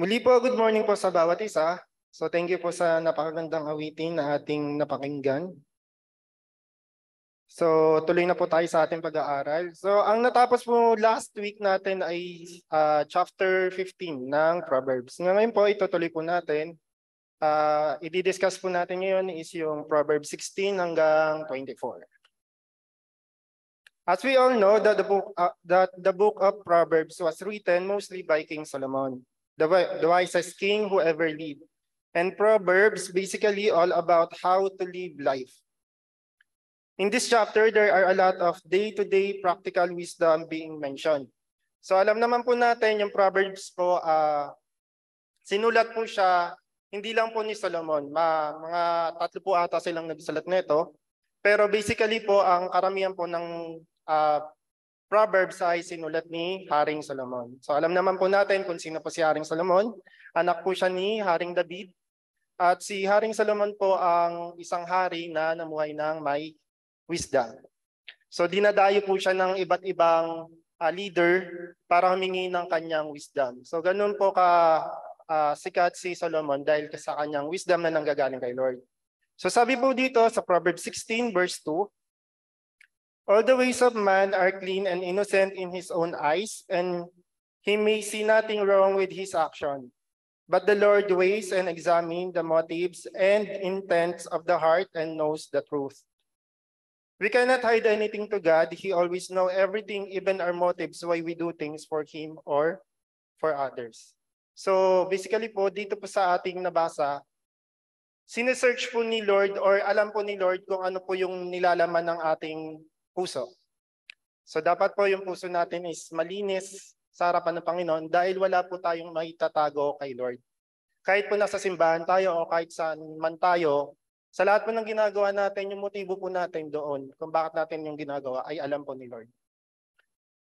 Muli po, good morning po sa bawat isa. So thank you po sa napakagandang awitin na ating napakinggan. So tuloy na po tayo sa ating pag-aaral. So ang natapos po last week natin ay chapter 15 ng Proverbs. Ngayon po itutuloy po natin. I-discuss po natin ngayon is yung Proverbs 16 hanggang 24. As we all know that the book of Proverbs was written mostly by King Solomon, the wisest king who ever lived. And Proverbs basically all about how to live life. In this chapter, there are a lot of day-to-day practical wisdom being mentioned. So alam naman po natin yung Proverbs po, sinulat po siya, hindi lang po ni Solomon, mga tatlo po ata silang nagsulat nito. Pero basically po, ang karamihan po ng Proverbs ay sinulat ni Haring Solomon. So alam naman po natin kung sino po si Haring Solomon. Anak po siya ni Haring David. At si Haring Solomon po ang isang hari na namuhay ng may wisdom. So dinadayo po siya ng iba't ibang leader para humingi ng kanyang wisdom. So ganun po sikat si Solomon dahil sa kanyang wisdom na nanggagaling kay Lord. So sabi po dito sa Proverbs 16 verse 2, all the ways of man are clean and innocent in his own eyes, and he may see nothing wrong with his action. But the Lord weighs and examines the motives and intents of the heart and knows the truth. We cannot hide anything to God. He always knows everything, even our motives, why we do things for Him or for others. So basically po, dito po sa ating nabasa, sinesearch po ni Lord or alam po ni Lord kung ano po yung nilalaman ng ating puso. So dapat po yung puso natin is malinis sa harapan ng Panginoon dahil wala po tayong maitatago kay Lord. Kahit po nasa simbahan tayo o kahit saan man tayo, sa lahat po ng ginagawa natin, yung motibo po natin doon kung bakit natin yung ginagawa ay alam po ni Lord.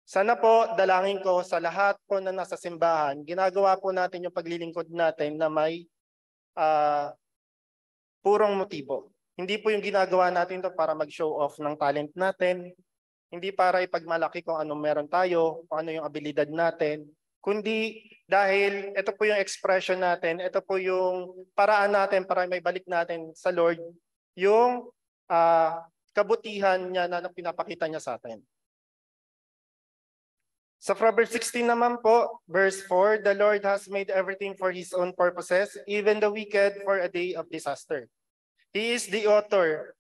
Sana po, dalangin ko sa lahat po na nasa simbahan, ginagawa po natin yung paglilingkod natin na may purong motibo. Hindi po yung ginagawa natin to para mag-show off ng talent natin, hindi para ipagmalaki kung anong meron tayo, kung ano yung abilidad natin, kundi dahil ito po yung expression natin, ito po yung paraan natin para may balik natin sa Lord, yung kabutihan niya na pinapakita niya sa atin. Sa Proverbs 16 naman po, verse 4, the Lord has made everything for His own purposes, even the wicked for a day of disaster. He is the author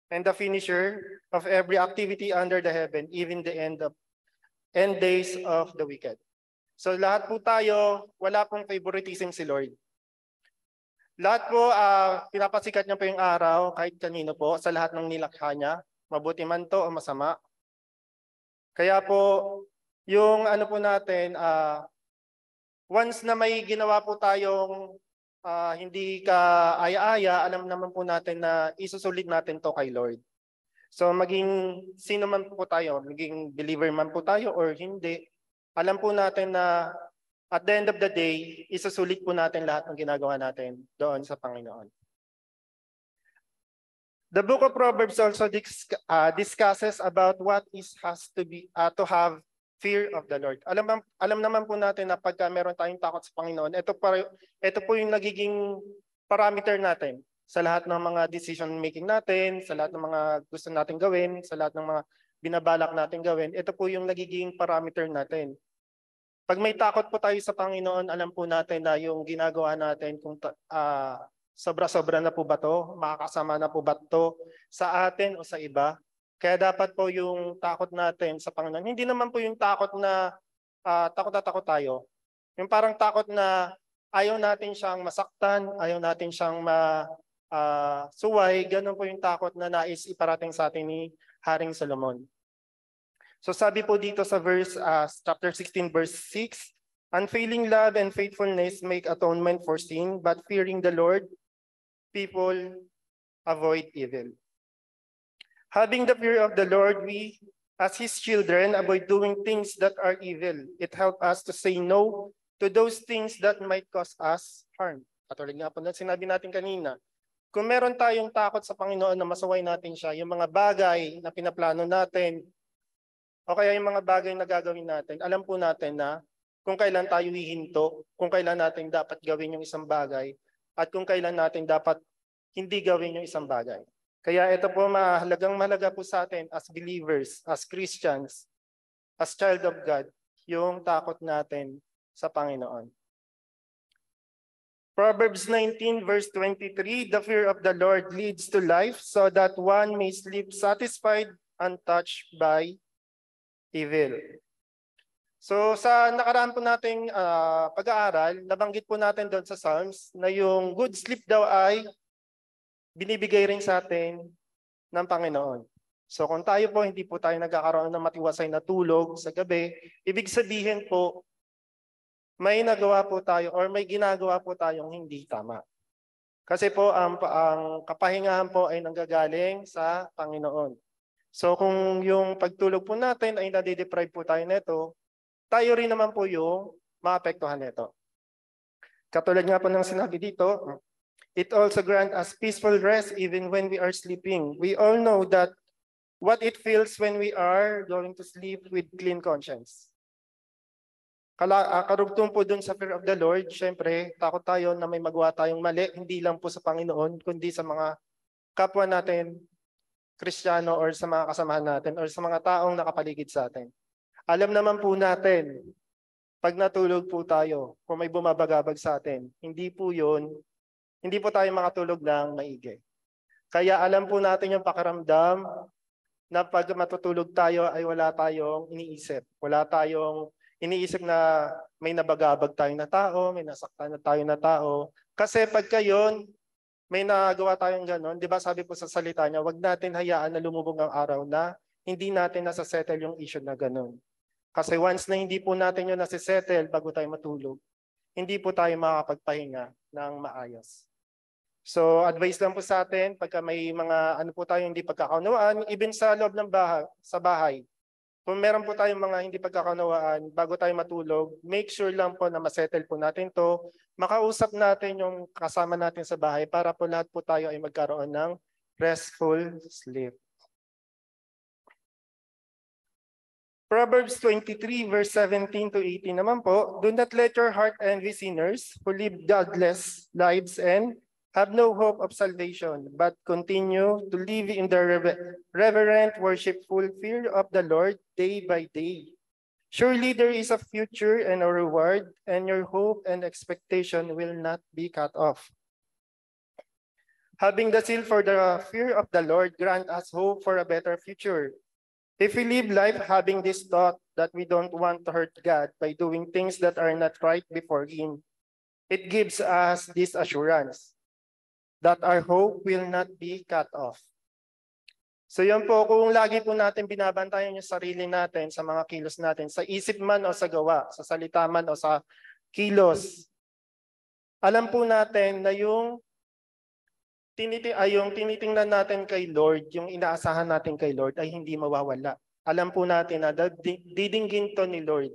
and the finisher of every activity under the heaven, even the end days of the wicked. So lahat po tayo, wala pong favoritism si Lord. Lahat po, pinapasikat niya po yung araw, kahit kanino po, sa lahat ng nilakha niya, mabuti man to o masama. Kaya po, yung ano po natin, once na may ginawa po tayong hindi ka aya-aya, alam naman po natin na isusulit natin to kay Lord. So maging sino man po tayo, maging believer man po tayo or hindi, alam po natin na at the end of the day, isusulit po natin lahat ng ginagawa natin doon sa Panginoon. The book of Proverbs also discusses about what has to be to have fear of the Lord. Alam naman po natin na pagka meron tayong takot sa Panginoon, ito po yung nagiging parameter natin sa lahat ng mga decision making natin, sa lahat ng mga gusto natin gawin, sa lahat ng mga binabalak natin gawin. Ito po yung nagiging parameter natin. Pag may takot po tayo sa Panginoon, alam po natin na yung ginagawa natin kung sobra-sobra na po ba to, makakasama na po ba to sa atin o sa iba. Kaya dapat po yung takot natin sa Panginoon, hindi naman po yung takot na takot na takot tayo. Yung parang takot na ayaw natin siyang masaktan, ayaw natin siyang suway, ganun po yung takot na nais iparating sa atin ni Haring Solomon. So sabi po dito sa chapter 16 verse 6, unfailing love and faithfulness make atonement for sin, but fearing the Lord, people avoid evil. Having the fear of the Lord, we, as His children, avoid doing things that are evil. It helps us to say no to those things that might cause us harm. Katulad nga po na sinabi natin kanina, kung meron tayong takot sa Panginoon na masaway natin siya, yung mga bagay na pinaplano natin, o kaya yung mga bagay na gagawin natin, alam po natin na kung kailan tayo hihinto, kung kailan natin dapat gawin yung isang bagay, at kung kailan natin dapat hindi gawin yung isang bagay. Kaya ito po mahalaga po sa atin as believers, as Christians, as child of God, yung takot natin sa Panginoon. Proverbs 19 verse 23, the fear of the Lord leads to life so that one may sleep satisfied, untouched by evil. So sa nakaraan po nating pag-aaral, nabanggit po natin doon sa Psalms na yung good sleep daw ay binibigay rin sa atin ng Panginoon. So kung tayo po hindi po tayo nagkakaroon ng matiwasay na tulog sa gabi, ibig sabihin po may nagawa po tayo or may ginagawa po tayong hindi tama. Kasi po ang kapahingahan po ay nanggagaling sa Panginoon. So kung yung pagtulog po natin ay nade-deprive po tayo nito, tayo rin naman po yung maapektuhan nito. Katulad nga po ng sinabi dito, it also grants us peaceful rest even when we are sleeping. We all know that what it feels when we are going to sleep with clean conscience. Karugtong po dun sa fear of the Lord, syempre, takot tayo na may magawa tayong mali, hindi lang po sa Panginoon, kundi sa mga kapwa natin, Kristiyano, or sa mga kasamahan natin, or sa mga taong nakapaligid sa atin. Alam naman po natin, pag natulog po tayo, kung may bumabagabag sa atin, hindi po tayo makatulog ng maigi. Kaya alam po natin yung pakiramdam na pag matutulog tayo ay wala tayong iniisip. Wala tayong iniisip na may nabagabag tayo na tao, may nasaktan na tayo na tao. Kasi pagka yun, may nagawa tayong ganon, di ba sabi po sa salita niya, wag natin hayaan na lumubog ang araw na hindi natin nasa-settle yung issue na ganon. Kasi once na hindi po natin yun nasa-settle bago tayo matulog, hindi po tayo makakapagpahinga ng maayos. So advice lang po sa atin, pagka may mga po tayo hindi pagkakaunawaan, even sa loob ng bahay, kung meron po tayong mga hindi pagkakaunawaan, bago tayo matulog, make sure lang po na masettle po natin to, makausap natin yung kasama natin sa bahay para po lahat po tayo ay magkaroon ng restful sleep. Proverbs 23 verse 17 to 18 naman po, do not let your heart envy sinners who live godless lives and have no hope of salvation, but continue to live in the reverent, worshipful fear of the Lord day by day. Surely there is a future and a reward, and your hope and expectation will not be cut off. Having the zeal for the fear of the Lord grant us hope for a better future. If we live life having this thought that we don't want to hurt God by doing things that are not right before Him, it gives us this assurance that our hope will not be cut off. So yun po, kung lagi po natin binabantayan yung sarili natin sa mga kilos natin, sa isip man o sa gawa, sa salita man o sa kilos, alam po natin na yung tinitingnan natin kay Lord, yung inaasahan natin kay Lord ay hindi mawawala. Alam po natin na didinggin to ni Lord.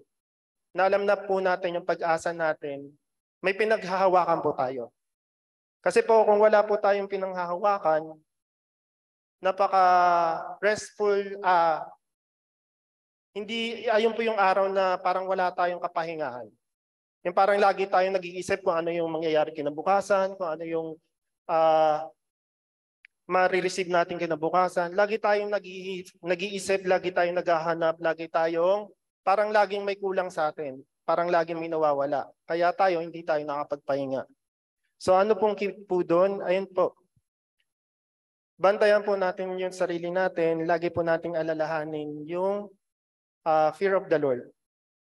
Na alam na po natin yung pag-asa natin, may pinaghahawakan po tayo. Kasi po kung wala po tayong pinanghahawakan, napaka-restful, ayun po yung araw na parang wala tayong kapahingahan. Yung parang lagi tayong nag-iisip kung ano yung mangyayari kinabukasan, kung ano yung ma-receive natin kinabukasan. Lagi tayong nag-iisip, lagi tayong naghahanap, lagi tayong parang laging may kulang sa atin, parang laging may nawawala. Kaya tayo, hindi tayo nakapagpahinga. So ano pong keep po doon? Ayun po. Bantayan po natin yung sarili natin. Lagi po nating alalahanin yung fear of the Lord.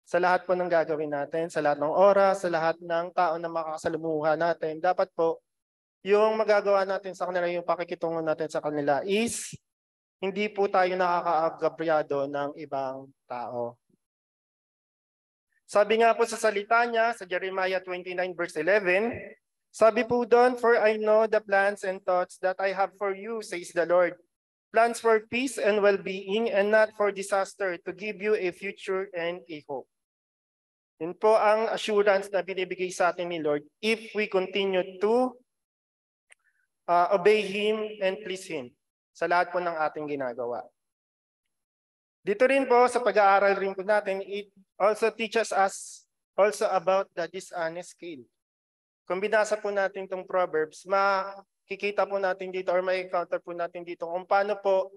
Sa lahat po ng gagawin natin, sa lahat ng oras, sa lahat ng tao na makakasalumuha natin, dapat po yung magagawa natin sa kanila, yung pakikitungo natin sa kanila is hindi po tayo nakakaagabyado ng ibang tao. Sabi nga po sa salita niya, sa Jeremiah 29 verse 11, sabi po doon, for I know the plans and thoughts that I have for you, says the Lord. Plans for peace and well-being and not for disaster, to give you a future and a hope. Yun po ang assurance na binibigay sa atin ni Lord if we continue to obey Him and please Him sa lahat po ng ating ginagawa. Dito rin po sa pag-aaral rin po natin, it also teaches us also about the dishonest scale. Kung binasa po natin itong Proverbs, makikita po natin dito or may encounter po natin dito kung paano po,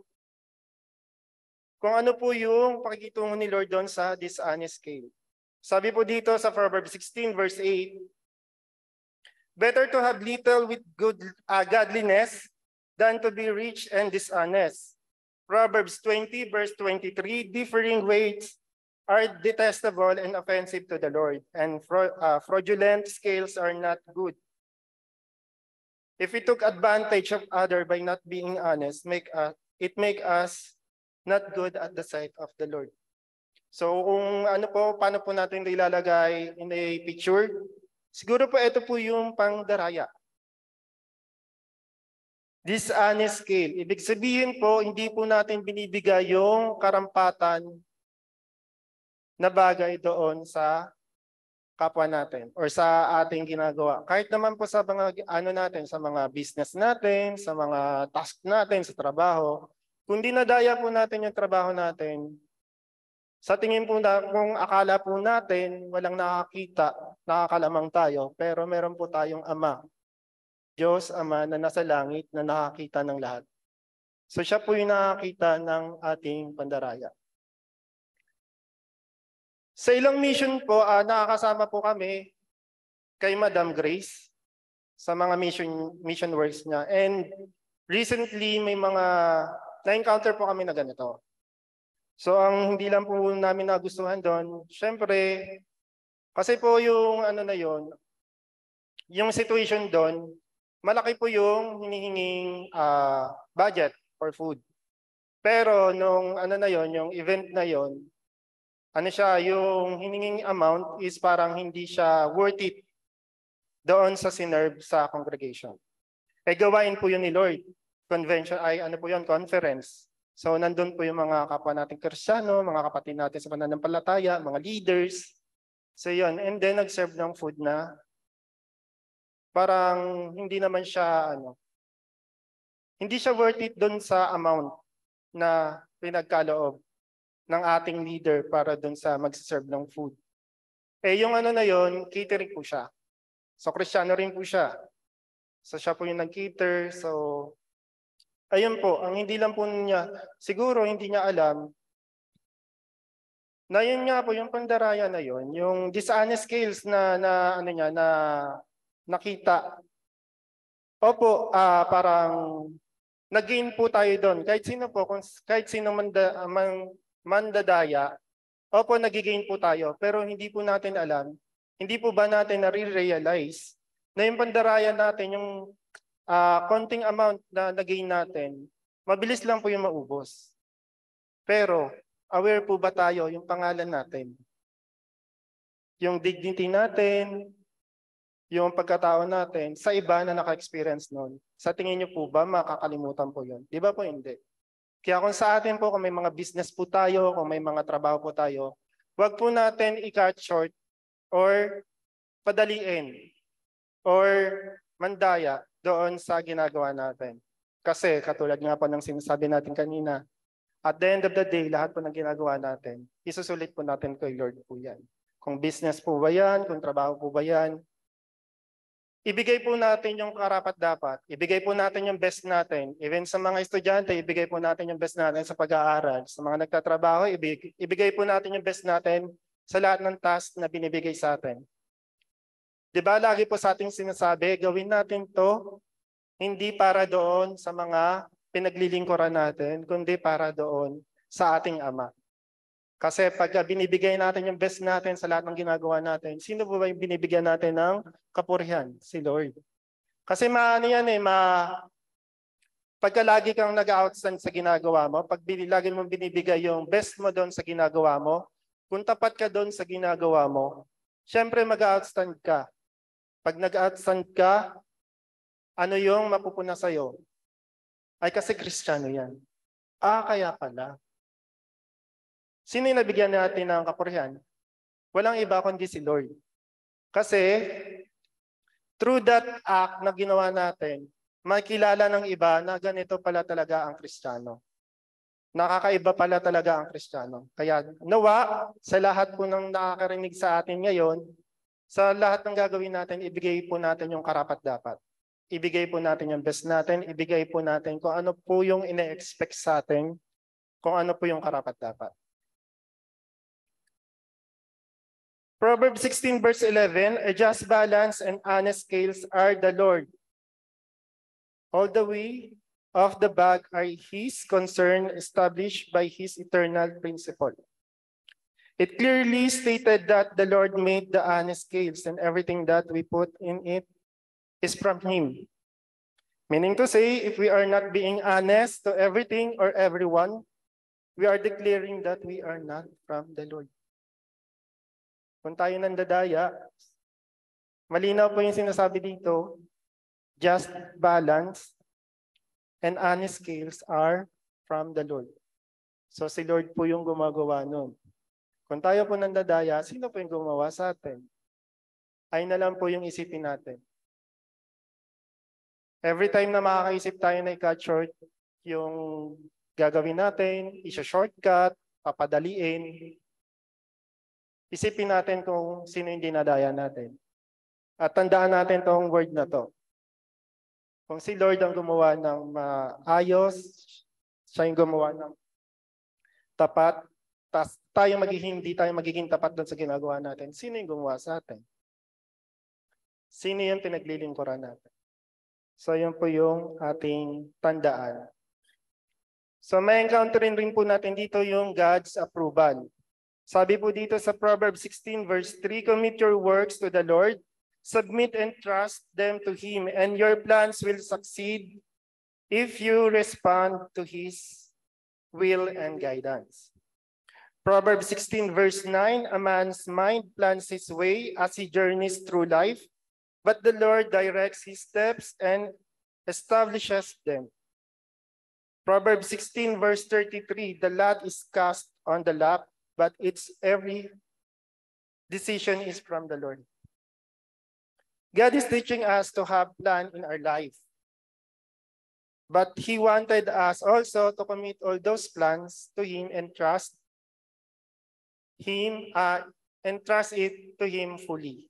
kung ano po yung pakikitungo ni Lord doon sa dishonest scale. Sabi po dito sa Proverbs 16 verse 8, better to have little with godliness than to be rich and dishonest. Proverbs 20 verse 23, differing weights are detestable and offensive to the Lord, and fraudulent scales are not good. If we took advantage of other by not being honest, it make us not good at the sight of the Lord. So kung paano po natin ito ilalagay in a picture? Siguro po ito po yung pangdaraya. Dishonest scale. Ibig sabihin po, hindi po natin binibigay yung karampatan na bagay doon sa kapwa natin or sa ating ginagawa. Kahit naman po sa mga natin, sa mga business natin, sa mga task natin, sa trabaho, kung dinadaya po natin yung trabaho natin, sa tingin po kung akala po natin walang nakakita, nakakalamang tayo, pero meron po tayong Ama, Diyos Ama na nasa langit na nakakita ng lahat. So siya po yung nakakita ng ating pandaraya. Sa ilang mission po, nakakasama po kami kay Madam Grace sa mga mission works niya. And recently, may mga na-encounter po kami na ganito. So ang hindi lang po namin nagustuhan doon, syempre, kasi po yung yung situation doon, malaki po yung hinihinging budget for food. Pero nung yung event na yon, yung hininging amount is parang hindi siya worth it doon sa sinerve sa congregation. Gawain po yun ni Lord. Convention ay conference. So nandun po yung mga kapwa nating Kristiyano, mga kapatid natin sa pananampalataya, mga leaders. So yun, and then nag-serve ng food na parang hindi naman siya hindi siya worth it doon sa amount na pinagkaloob ng ating leader para doon sa mag-serve ng food. Yung catering po siya. So Kristiyano rin po siya. So siya po yung nag-cater. So ayun po, ang hindi lang po niya, siguro hindi niya alam na yun nga po yung pandaraya na yun, yung dishonest scales na nakita. Opo, parang nag-gain po tayo doon. Kahit sino po, kahit sino mandadaya, opo, nag-gain po tayo. Pero hindi po natin alam, hindi po ba natin nare-realize na yung pandaraya natin, yung konting amount na nag-gain natin, mabilis lang po yung maubos. Pero, aware po ba tayo yung pangalan natin? Yung dignity natin, yung pagkatao natin, sa iba na naka-experience nun. Sa tingin niyo po ba, makakalimutan po yun? Di ba po hindi? Kaya kung sa atin po, kung may mga business po tayo, kung may mga trabaho po tayo, wag po natin i-cut short or padaliin or mandaya doon sa ginagawa natin. Kasi katulad nga po ng sinasabi natin kanina, at the end of the day, lahat po ng ginagawa natin, isusulit po natin kay Lord po yan. Kung business po ba yan, kung trabaho po ba yan, ibigay po natin yung karapat-dapat. Ibigay po natin yung best natin. Even sa mga estudyante, ibigay po natin yung best natin sa pag-aaral. Sa mga nagtatrabaho, ibigay po natin yung best natin sa lahat ng task na binibigay sa atin. Diba lagi po sa ating sinasabi, gawin natin to hindi para doon sa mga pinaglilingkuran natin, kundi para doon sa ating Ama. Kasi pag binibigay natin yung best natin sa lahat ng ginagawa natin, sino po ba yung binibigyan natin ng kapurihan? Si Lord. Kasi pagka lagi kang nag-outstand sa ginagawa mo, pag lagi mo binibigay yung best mo doon sa ginagawa mo, kung tapat ka doon sa ginagawa mo, syempre mag-outstand ka. Pag nag-outstand ka, ano yung mapupuna sa'yo? Ay kasi Kristiyano yan. Kaya pala. Sino yung nabigyan natin ng kapurihan? Walang iba kundi si Lord. Kasi through that act na ginawa natin, makilala ng iba na ganito pala talaga ang Kristiyano. Nakakaiba pala talaga ang Kristiyano. Kaya nawa sa lahat po ng nakakarinig sa atin ngayon, sa lahat ng gagawin natin, ibigay po natin yung karapat-dapat. Ibigay po natin yung best natin, ibigay po natin kung ano po yung ine-expect sa atin, kung ano po yung karapat-dapat. Proverbs 16 verse 11, a just balance and honest scales are the Lord. All the way of the bag are his concern established by his eternal principle. It clearly stated that the Lord made the honest scales and everything that we put in it is from him. Meaning to say, if we are not being honest to everything or everyone, we are declaring that we are not from the Lord. Kung tayo nandadaya, malinaw po yung sinasabi dito, just balance and honest scales are from the Lord. So si Lord po yung gumagawa nun. Kung tayo po nandadaya, sino po yung gumawa sa atin? Ay na lang po yung isipin natin. Every time na makakaisip tayo na i-cut short yung gagawin natin, isa-shortcut, papadaliin, isipin natin kung sino yung dinadaya natin. At tandaan natin tong word na to. Kung si Lord ang gumawa ng maayos, siya yung gumawa ng tapat, hindi tayo magiging tapat doon sa ginagawa natin. Sino yung gumawa sa atin? Sino yung pinaglilingkuran natin? So yun po yung ating tandaan. So may encounterin rin po natin dito yung God's approval. Sabi po dito sa Proverbs 16 verse 3, commit your works to the Lord, submit and trust them to Him, and your plans will succeed if you respond to His will and guidance. Proverbs 16 verse 9, a man's mind plans his way as he journeys through life, but the Lord directs his steps and establishes them. Proverbs 16 verse 33, the lot is cast on the lap, but its every decision is from the Lord. God is teaching us to have plan in our life. But He wanted us also to commit all those plans to Him and trust it to Him fully.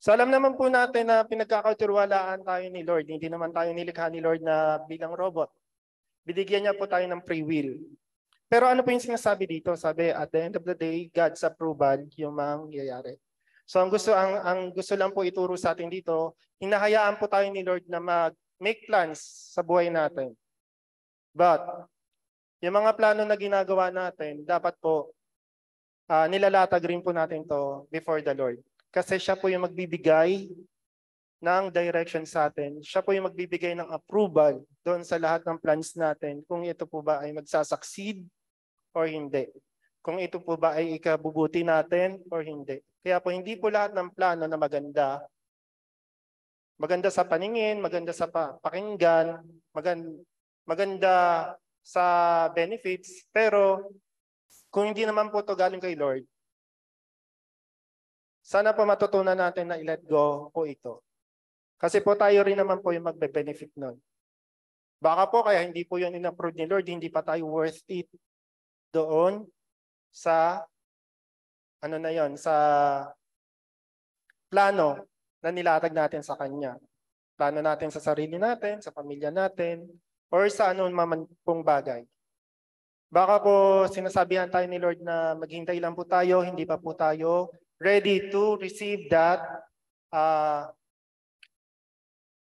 So alam naman po natin na pinagkakatiwalaan tayo ni Lord. Hindi naman tayo nilikha ni Lord na bilang robot. Binigyan niya po tayo ng free will. Pero ano po yung sinasabi dito? Sabi, at the end of the day, God's approval yung mangyayari. So ang gusto lang po ituro sa atin dito, hinahayaan po tayo ni Lord na mag-make plans sa buhay natin. But yung mga plano na ginagawa natin, dapat po nilalatag rin po natin to before the Lord. Kasi siya po yung magbibigay ng direction sa atin. Siya po yung magbibigay ng approval doon sa lahat ng plans natin kung ito po ba ay magsasucceed or hindi. Kung ito po ba ay ikabubuti natin or hindi. Kaya po hindi po lahat ng plano na maganda sa paningin, maganda sa pakinggan, maganda sa benefits, pero kung hindi naman po ito galing kay Lord, sana po matutunan natin na i-let go po ito. Kasi po tayo rin naman po yung magbe-benefit nun. Baka po kaya hindi po yun in-approve ni Lord, hindi pa tayo worth it doon sa sa plano na nilatag natin sa Kanya. Plano natin sa sarili natin, sa pamilya natin, or sa man pong bagay. Baka po sinasabihan tayo ni Lord na maghintay lang po tayo, hindi pa po tayo ready to receive that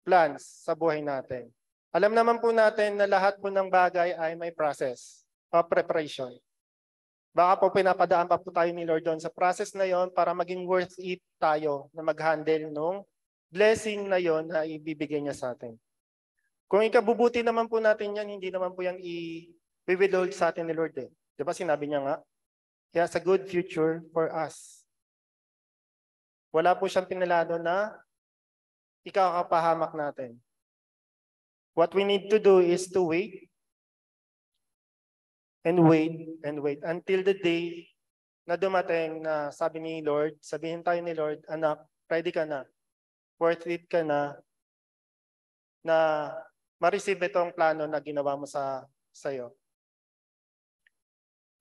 plans sa buhay natin. Alam naman po natin na lahat po ng bagay ay may process o preparation. Baka po pinapadaan pa po tayo ni Lord doon sa process na yon para maging worth it tayo na mag-handle nung blessing na yon na ibibigay niya sa atin. Kung ikabubuti naman po natin yan, hindi naman po yan i-withhold sa atin ni Lord. Diba sinabi niya nga, He has a good future for us. Wala po siyang pinalado na ikakapahamak natin. What we need to do is to wait and wait and wait until the day na dumating na sabi ni Lord, sabihin tayo ni Lord, anak, ready ka na, worth it ka na ma-receive itong plano na ginawa mo sa iyo.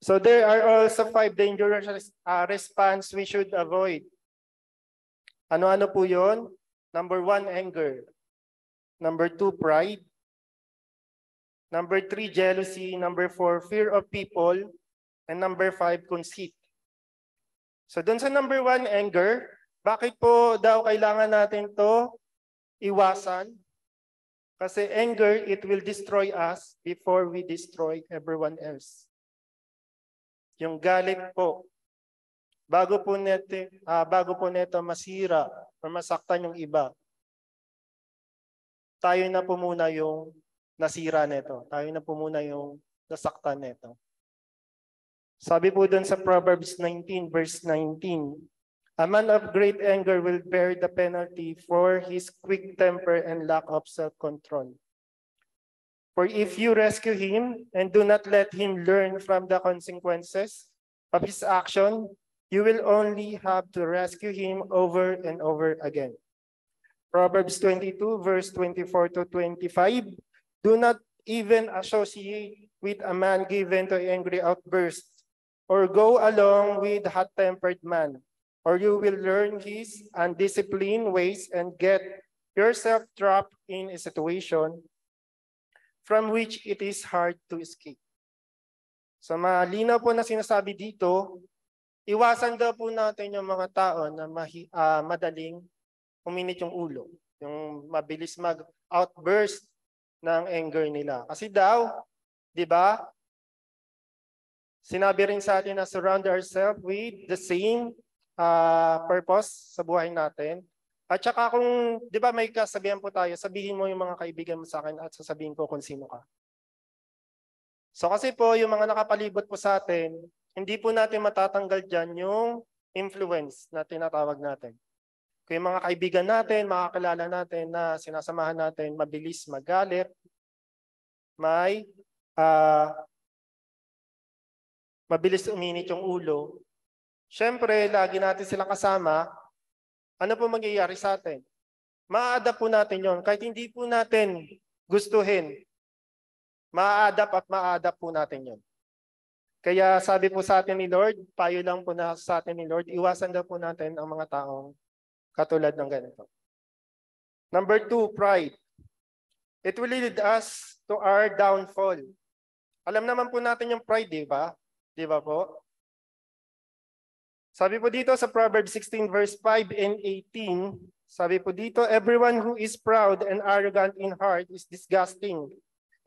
So there are also 5 dangerous response we should avoid. Ano-ano po yun? Number 1, anger. Number 2, pride. Number 3, jealousy. Number 4, fear of people. And number 5, conceit. So dun sa number 1, anger, bakit po daw kailangan natin to iwasan? Kasi anger, it will destroy us before we destroy everyone else. Yung galit po, bago po neto masira o masaktan yung iba, tayo na po muna yung nasira neto. Tayo na po muna yung nasaktan neto. Sabi po dun sa Proverbs 19 verse 19, a man of great anger will bear the penalty for his quick temper and lack of self-control. For if you rescue him and do not let him learn from the consequences of his action, you will only have to rescue him over and over again. Proverbs 22 verse 24 to 25, do not even associate with a man given to angry outbursts, or go along with hot-tempered man, or you will learn his undisciplined ways and get yourself trapped in a situation from which it is hard to escape. So malinaw po na sinasabi dito, iwasan daw po natin yung mga tao na madaling uminit yung ulo, yung mabilis mag-outburst ng anger nila. Kasi daw, di ba, sinabi rin sa atin na surround ourselves with the same purpose sa buhay natin. At saka kung, di ba may kasabihan po tayo, sabihin mo yung mga kaibigan mo sa akin at sasabihin ko kung sino ka. So kasi po, yung mga nakapalibot po sa atin, hindi po natin matatanggal dyan yung influence na tinatawag natin. Kung yung mga kaibigan natin, makakilala natin na sinasamahan natin, mabilis magalit, mabilis uminit yung ulo, syempre, lagi natin silang kasama, ano po mangyayari sa atin? Ma-adapt po natin yon. Kahit hindi po natin gustuhin, ma-adapt at ma-adapt po natin yon. Kaya sabi po sa atin ni Lord, payo lang po na sa atin ni Lord, iwasan daw po natin ang mga taong katulad ng ganito. Number 2, pride. It will lead us to our downfall. Alam naman po natin yung pride, di ba? Di ba po? Sabi po dito sa Proverbs 16 verse 5 and 18, sabi po dito, everyone who is proud and arrogant in heart is disgusting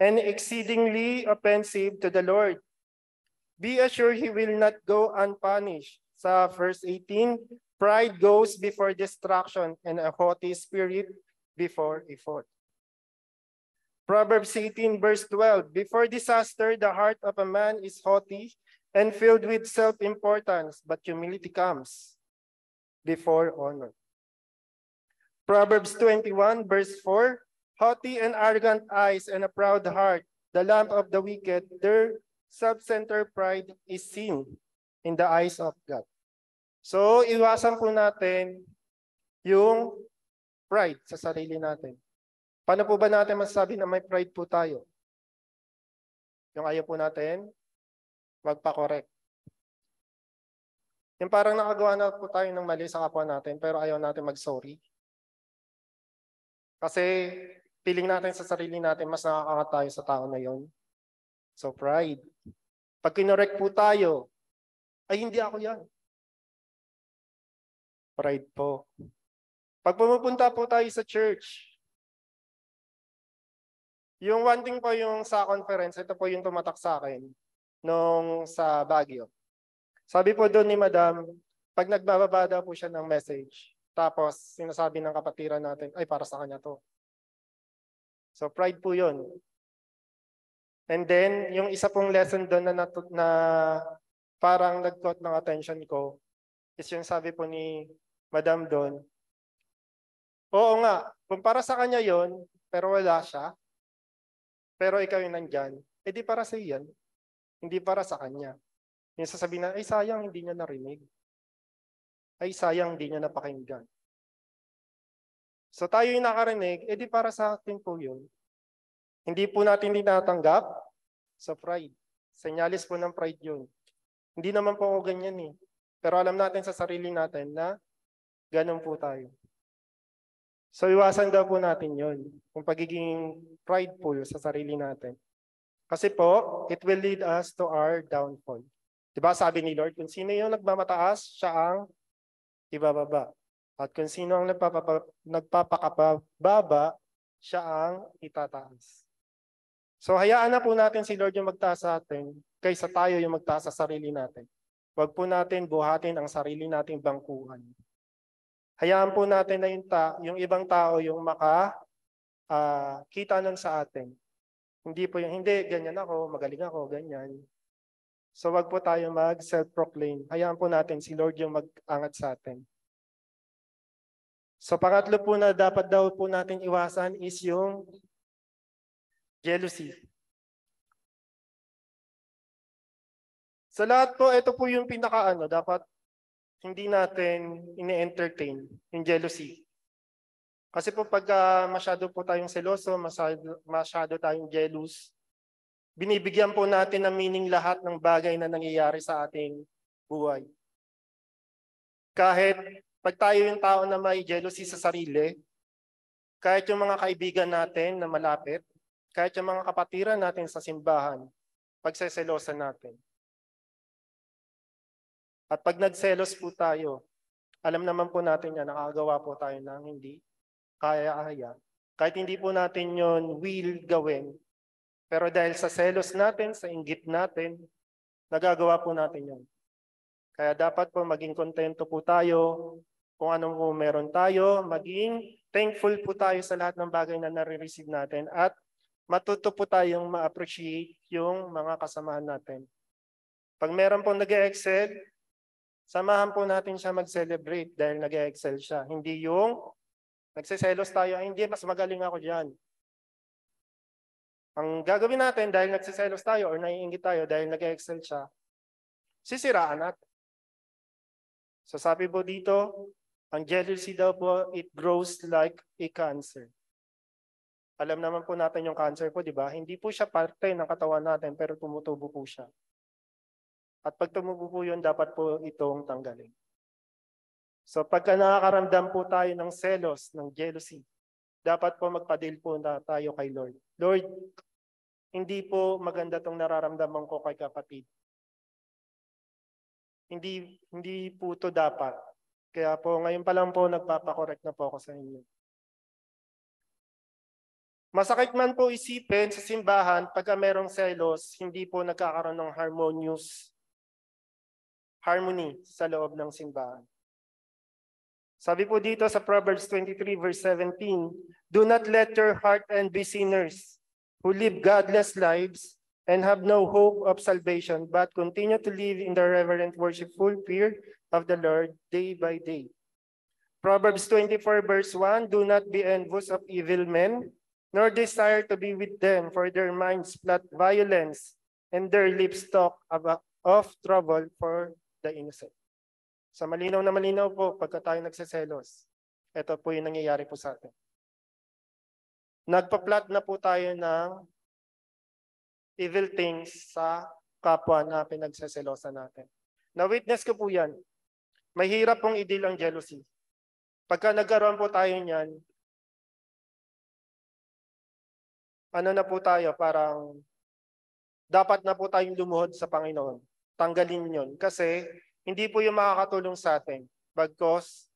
and exceedingly offensive to the Lord. Be assured he will not go unpunished. Sa verse 18, pride goes before destruction and a haughty spirit before a fall. Proverbs 18 verse 12, before disaster the heart of a man is haughty and filled with self-importance, but humility comes before honor. Proverbs 21 verse 4, haughty and arrogant eyes and a proud heart, the lamp of the wicked, their self-centered pride is seen in the eyes of God. So, iwasan po natin yung pride sa sarili natin. Paano po ba natin masasabi na may pride po tayo? Yung ayaw po natin, magpa-correct. Yung parang nakagawa na po tayo ng mali sa kapwa natin, pero ayaw natin mag-sorry. Kasi feeling natin sa sarili natin, mas nakakaangat tayo sa tao na yon. So pride. Pag kinorek po tayo, ay hindi ako yan. Pride po. Pag pumupunta po tayo sa church, yung one thing po yung sa conference, ito po yung tumatak sa akin nung sa Baguio. Sabi po doon ni Madam, pag nagbababa daw po siya ng message, tapos sinasabi ng kapatiran natin, ay para sa kanya to. So pride po yun. And then, yung isa pong lesson doon na parang nag-caught ng attention ko, is yung sabi po ni Madam doon, oo nga, kung para sa kanya yon, pero wala siya, pero ikaw yung nandyan, edi para sa iyan. Hindi para sa kanya. Yung sasabihin na, ay sayang, hindi niya narinig. Ay sayang, hindi niya napakinggan. So tayo yung nakarinig, edi para sa atin po yun. Hindi po natin tinatanggap sa pride. Senyalis po ng pride yun. Hindi naman po ako ganyan eh. Pero alam natin sa sarili natin na ganun po tayo. So iwasan daw po natin yon, yung pagiging prideful sa sarili natin. Kasi po, it will lead us to our downfall. Diba sabi ni Lord, kung sino yung nagmamataas, siya ang ibababa. At kung sino ang nagpapakababa, siya ang itataas. So hayaan na po natin si Lord yung magtaas sa atin kaysa tayo yung magtaas sa sarili natin. Huwag po natin buhatin ang sarili nating bangkuhan. Hayaan po natin na yung ibang tao yung kita nun sa atin. Hindi po yung, hindi, ganyan ako, magaling ako, ganyan. So wag po tayo mag-self-proclaim. Hayaan po natin si Lord yung mag-angat sa atin. So pangatlo po na dapat daw po natin iwasan is yung jealousy. Sa lahat po, ito po yung dapat hindi natin ini-entertain, yung jealousy. Kasi po pag masyado po tayong seloso, masyado tayong jealous, binibigyan po natin ng meaning lahat ng bagay na nangyayari sa ating buhay. Kahit pag tayo yung tao na may jealousy sa sarili, kahit yung mga kaibigan natin na malapit, kahit yung mga kapatiran natin sa simbahan, pagseselosan natin. At pag nagselos po tayo, alam naman po natin yan, nakagawa po tayo ng hindi kaya-kaya. Kahit hindi po natin yon will gawin, pero dahil sa selos natin, sa inggit natin, nagagawa po natin yon. Kaya dapat po maging kontento po tayo kung anong po meron tayo, maging thankful po tayo sa lahat ng bagay na nare-receive natin at matuto po tayong ma-appreciate yung mga kasamahan natin. Pag meron po nag-excel, samahan po natin siya mag-celebrate dahil nag-excel siya. Hindi yung nagsiselos tayo, ay hindi, mas magaling ako dyan. Ang gagawin natin dahil nagsiselos tayo or naiingit tayo dahil nag-excel siya, sisiraan natin. So sabi po dito, ang jealousy daw po, it grows like a cancer. Alam naman po natin yung cancer po, di ba? Hindi po siya parte ng katawan natin, pero tumutubo po siya. At pag tumubo po yun, dapat po itong tanggalin. So pagka nakakaramdam po tayo ng selos, ng jealousy, dapat po magpadil po na tayo kay Lord. Lord, hindi po maganda itong nararamdaman ko kay kapatid. Hindi po ito dapat. Kaya po ngayon pa lang po nagpapakorek na po ako sa inyo. Masakit man po isipin sa simbahan pagka merong selos, hindi po nagkakaroon ng harmony sa loob ng simbahan. Sabi po dito sa Proverbs 23 verse 17, do not let your heart envy sinners who live godless lives and have no hope of salvation, but continue to live in the reverent worshipful fear of the Lord day by day. Proverbs 24 verse 1, do not be envious of evil men, nor desire to be with them, for their minds plot violence, and their lips talk of trouble for the innocent. Sa malinaw na malinaw po, pagka tayo nagsiselos, ito po yung nangyayari po sa atin. Nagpa-plot na po tayo ng evil things sa kapwa na pinagseselosan natin. Na-witness ko po yan. Mahirap pong i-deal ang jealousy. Pagka nagkaroon po tayo niyan, ano na po tayo, parang dapat na po tayong lumuhod sa Panginoon. Tanggalin yon kasi hindi po yung makakatulong sa atin. Bagkos,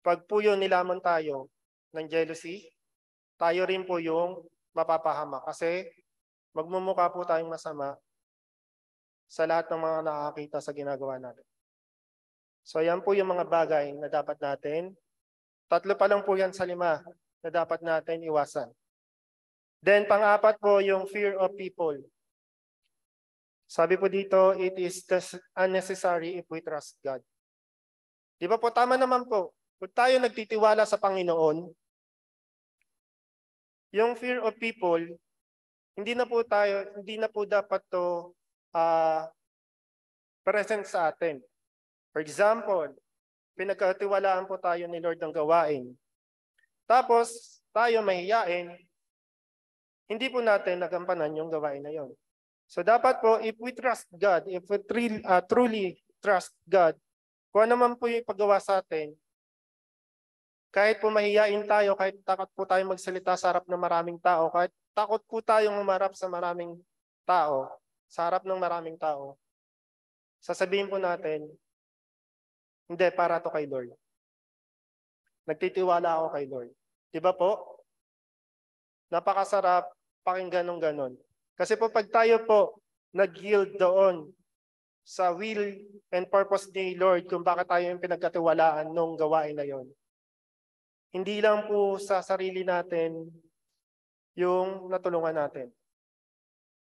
pag po yun nilamon tayo ng jealousy, tayo rin po yung mapapahama. Kasi magmumukha po tayong masama sa lahat ng mga nakakita sa ginagawa natin. So yan po yung mga bagay na dapat natin. 3 pa lang po yan sa 5 na dapat natin iwasan. Then pang-4 po yung fear of people. Sabi po dito, it is unnecessary if we trust God. Di ba po, tama naman po. Kung tayo nagtitiwala sa Panginoon, yung fear of people, hindi na po dapat to present sa atin. For example, pinagkatiwalaan po tayo ni Lord ng gawain. Tapos, tayo mahiyain, hindi po natin nagampanan yung gawain na yon. So dapat po, if we trust God, if we truly trust God, kung ano man po yung ipagawa sa atin, kahit po mahihiyain tayo, kahit takot po tayo magsalita sa harap ng maraming tao, kahit takot po tayong umarap sa maraming tao, sa harap ng maraming tao, sasabihin po natin, hindi, para to kay Lord. Nagtitiwala ako kay Lord. Diba po? Napakasarap pakinggan ng ganon. Kasi po pag tayo po nag-yield doon sa will and purpose ni Lord kung bakit tayo yung pinagkatiwalaan nung gawain na yon. Hindi lang po sa sarili natin yung natulungan natin,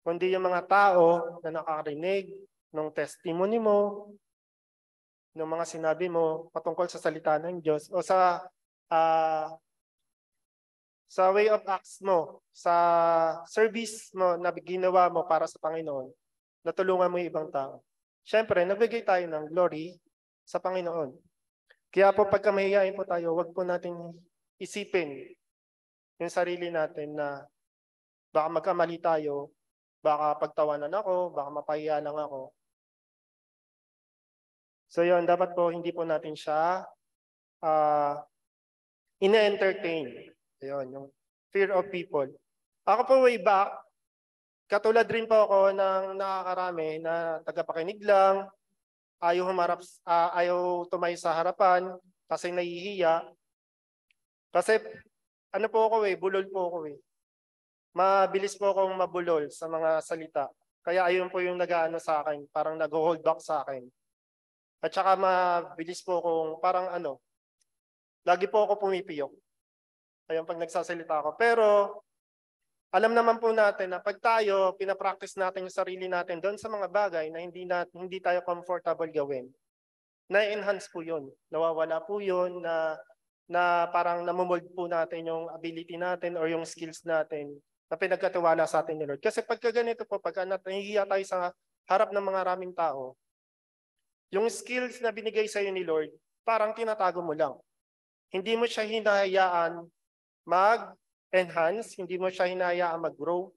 kundi yung mga tao na nakakarinig ng testimony mo, ng mga sinabi mo patungkol sa salita ng Diyos o sa way of acts mo, sa service mo na ginawa mo para sa Panginoon, natulungan mo yung ibang tao. Siyempre, nagbigay tayo ng glory sa Panginoon. Kaya po pagka mahihayin po tayo, wag po natin isipin yung sarili natin na baka magkamali tayo, baka pagtawanan ako, baka mapahiya lang ako. So yun, dapat po hindi po natin siya ina-entertain. Ayun, yung fear of people. Ako po way back, katulad rin po ako ng nakakarami na tagapakinig lang, ayaw tumayo sa harapan kasi nahihiya. Kasi ano po ako bulol po ako Mabilis po akong mabulol sa mga salita. Kaya ayun po yung nag-aano sa akin, parang nag-hold back sa akin. At saka mabilis po akong parang lagi po ako pumipiyok. Ayun pag nagsasalita ako. Pero alam naman po natin na pag tayo, pinapractice natin yung sarili natin doon sa mga bagay na hindi tayo comfortable gawin, na-enhance po yun. Nawawala po yun na parang namumold po natin yung ability natin or yung skills natin na pinagkatiwala sa atin ni Lord. Kasi pagka ganito po, pagka nahihiya tayo sa harap ng mga raming tao, yung skills na binigay sa iyo ni Lord, parang tinatago mo lang. Hindi mo siya hinahayaan mag-enhance, hindi mo siya hinahayaan mag-grow.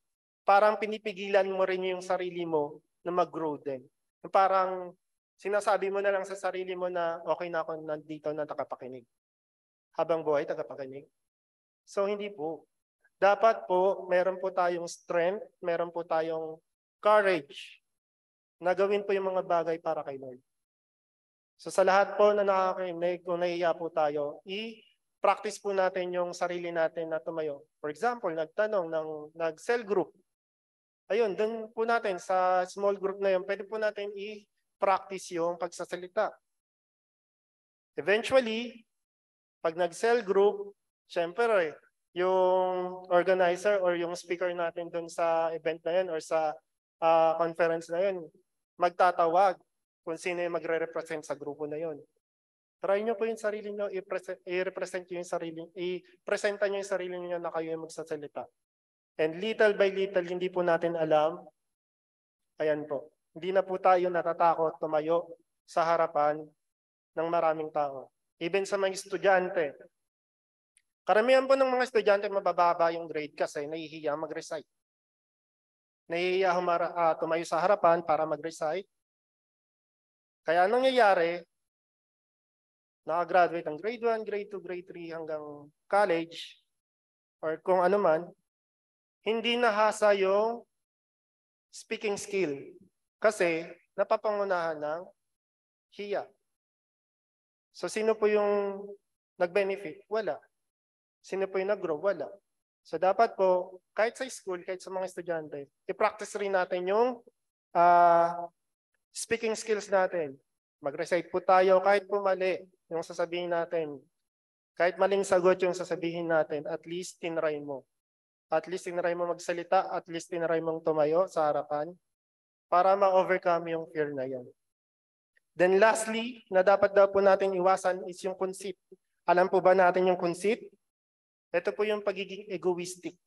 Parang pinipigilan mo rin yung sarili mo na mag-grow din. Parang sinasabi mo na lang sa sarili mo na okay na ako nandito na tagapakinig. Habang buhay, tagapakinig. So hindi po. Dapat po, meron po tayong strength, meron po tayong courage na gawin po yung mga bagay para kay Lord. So sa lahat po na nakakakinig, kung nahiya po tayo, i-practice po natin yung sarili natin na tumayo. For example, nag-cell group. Ayun, dun po natin sa small group na yun, pwede po natin i-practice yung pagsasalita. Eventually, pag nag-cell group, syempre, yung organizer or yung speaker natin dun sa event na yun or sa conference na yun, magtatawag kung sino yung magre-represent sa grupo na yun. Try nyo po yung sarili nyo, i-represent nyo yung sarili, i-presenta nyo yung sarili nyo na kayo yung magsasalita. And little by little, hindi po natin alam, ayan po, hindi na po tayo natatakot tumayo sa harapan ng maraming tao. Even sa mga estudyante. Karamihan po ng mga estudyante mabababa yung grade kasi nahihiya mag-recite. Nahihiya tumayo sa harapan para mag-recite. Kaya anong nangyayari, nakagraduate ng grade 1, grade 2, grade 3 hanggang college or kung ano man, hindi nahasa yung speaking skill kasi napapangunahan ng hiya. So sino po yung nag-benefit? Wala. Sino po yung nag-grow? Wala. So dapat po, kahit sa school, kahit sa mga estudyante, i-practice rin natin yung speaking skills natin. Mag-recite po tayo kahit po mali yung sasabihin natin. Kahit maling sagot yung sasabihin natin, at least tinry mo. At least tinry mo magsalita, at least tinry mong tumayo sa harapan para ma-overcome yung fear na yan. Then lastly, na dapat daw po natin iwasan is yung conceit. Alam po ba natin yung conceit? Ito po yung pagiging egoistic.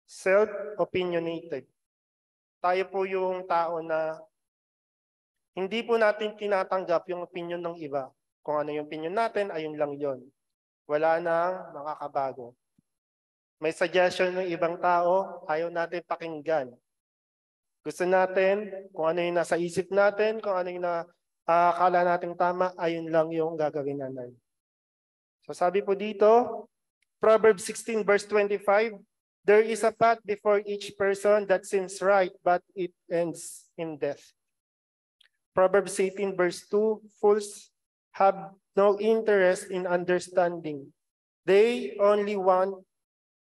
Self-opinionated. Tayo po yung tao na hindi po natin tinatanggap yung opinion ng iba. Kung ano yung opinion natin, ayun lang yon. Wala nang makakabago. May suggestion ng ibang tao, ayaw natin pakinggan. Gusto natin, kung ano yung nasa isip natin, kung ano yung akala nating tama, ayun lang yung gagawin natin. So sabi po dito, Proverbs 16 verse 25, there is a path before each person that seems right, but it ends in death. Proverbs 18 verse 2, fools have no interest in understanding. They only want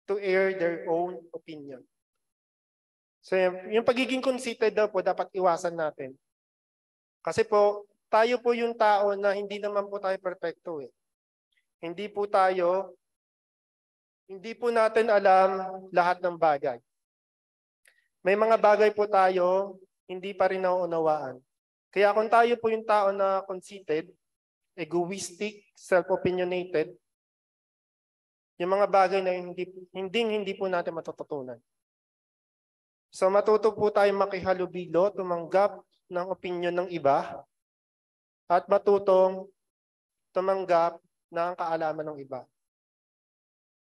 to air their own opinion. So yung pagiging conceited daw po dapat iwasan natin. Kasi po, tayo po yung tao na hindi naman po tayo perfecto eh. Hindi po natin alam lahat ng bagay. May mga bagay po tayo, hindi pa rin nauunawaan. Kaya kung tayo po yung tao na conceited, egoistic, self-opinionated, yung mga bagay na hindi po natin matututunan. So matuto po tayong makihalubilo, tumanggap ng opinion ng iba, at matutong tumanggap ng kaalaman ng iba.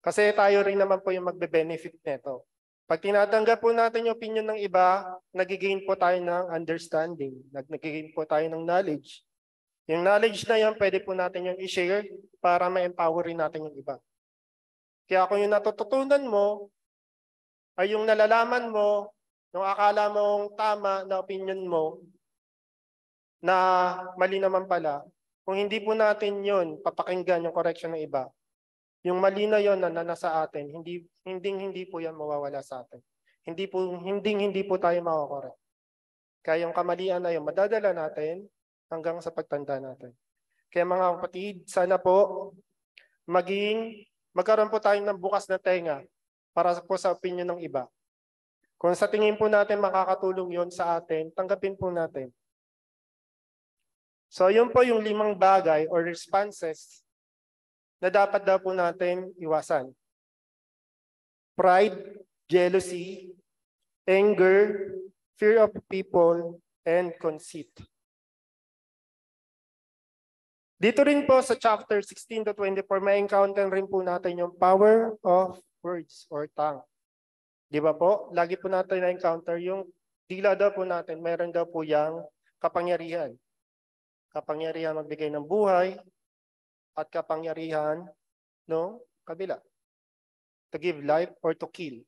Kasi tayo rin naman po yung magbe-benefit nito. Pag tinatanggap po natin yung opinion ng iba, nagigain po tayo ng understanding, nagigain po tayo ng knowledge. Yung knowledge na yan, pwede po natin yung i-share para ma-empower rin natin yung iba. Kaya kung yung natututunan mo, ay yung nalalaman mo, yung akala mong tama na opinion mo, na mali naman pala, kung hindi po natin yun, papakinggan yung correction ng iba, yung mali na yun na nasa atin, hindi po yan mawawala sa atin. Hindi po tayo makakorek. Kaya yung kamalian na yun, madadala natin hanggang sa pagtanda natin. Kaya mga kapatid, sana po magkaroon po tayo ng bukas na tenga para po sa opinion ng iba. Kung sa tingin po natin makakatulong yon sa atin, tanggapin po natin. So yun po yung 5 bagay or responses na dapat daw po natin iwasan. Pride, jealousy, anger, fear of people, and conceit. Dito rin po sa chapter 16 to 24, may encounter rin po natin yung power of words or tongue. Di ba po? Lagi po natin na-encounter yung dila daw po natin, mayroon daw po yung kapangyarihan. Kapangyarihan magbigay ng buhay at kapangyarihan no kabila. To give life or to kill.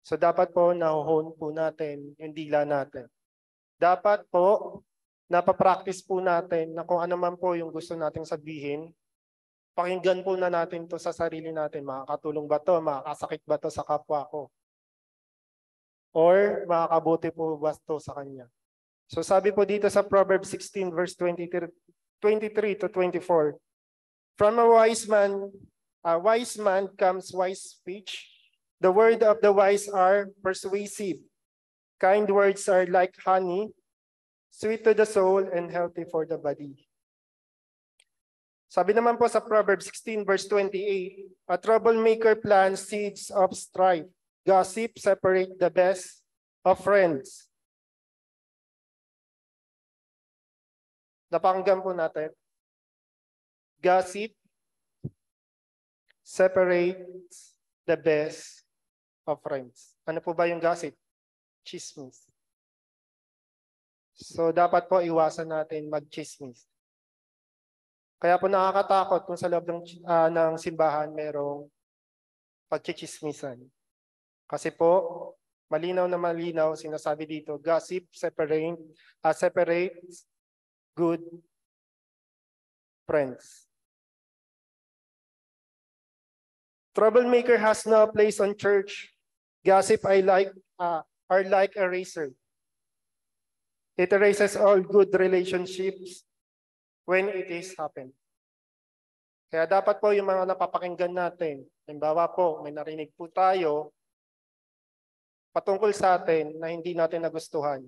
So dapat po nahuhon po natin yung dila natin. Dapat po napapractice po natin na kung ano man po yung gusto nating sabihin, pakinggan po na natin to sa sarili natin. Makakatulong ba to? Makakasakit ba to sa kapwa ko? Or makakabuti po ba to sa kanya? So sabi po dito sa Proverbs 16 verse 23 to 24, from a wise man comes wise speech. The word of the wise are persuasive. Kind words are like honey, sweet to the soul and healthy for the body. Sabi naman po sa Proverbs 16 verse 28, a troublemaker plants seeds of strife. Gossip separate the best of friends. Napakinggan po natin. Gossip separates the best of friends. Ano po ba yung gossip? Chismis. So dapat po iwasan natin mag-chismis. Kaya po nakakatakot kung sa loob ng simbahan merong pagchichismisan. Kasi po, malinaw na malinaw, sinasabi dito, gossip separates good friends. Troublemaker has no place on church. Gossip are like a razor. It erases all good relationships when it is happened. Kaya dapat po yung mga napapakinggan natin, halimbawa po, may narinig po tayo patungkol sa atin na hindi natin nagustuhan.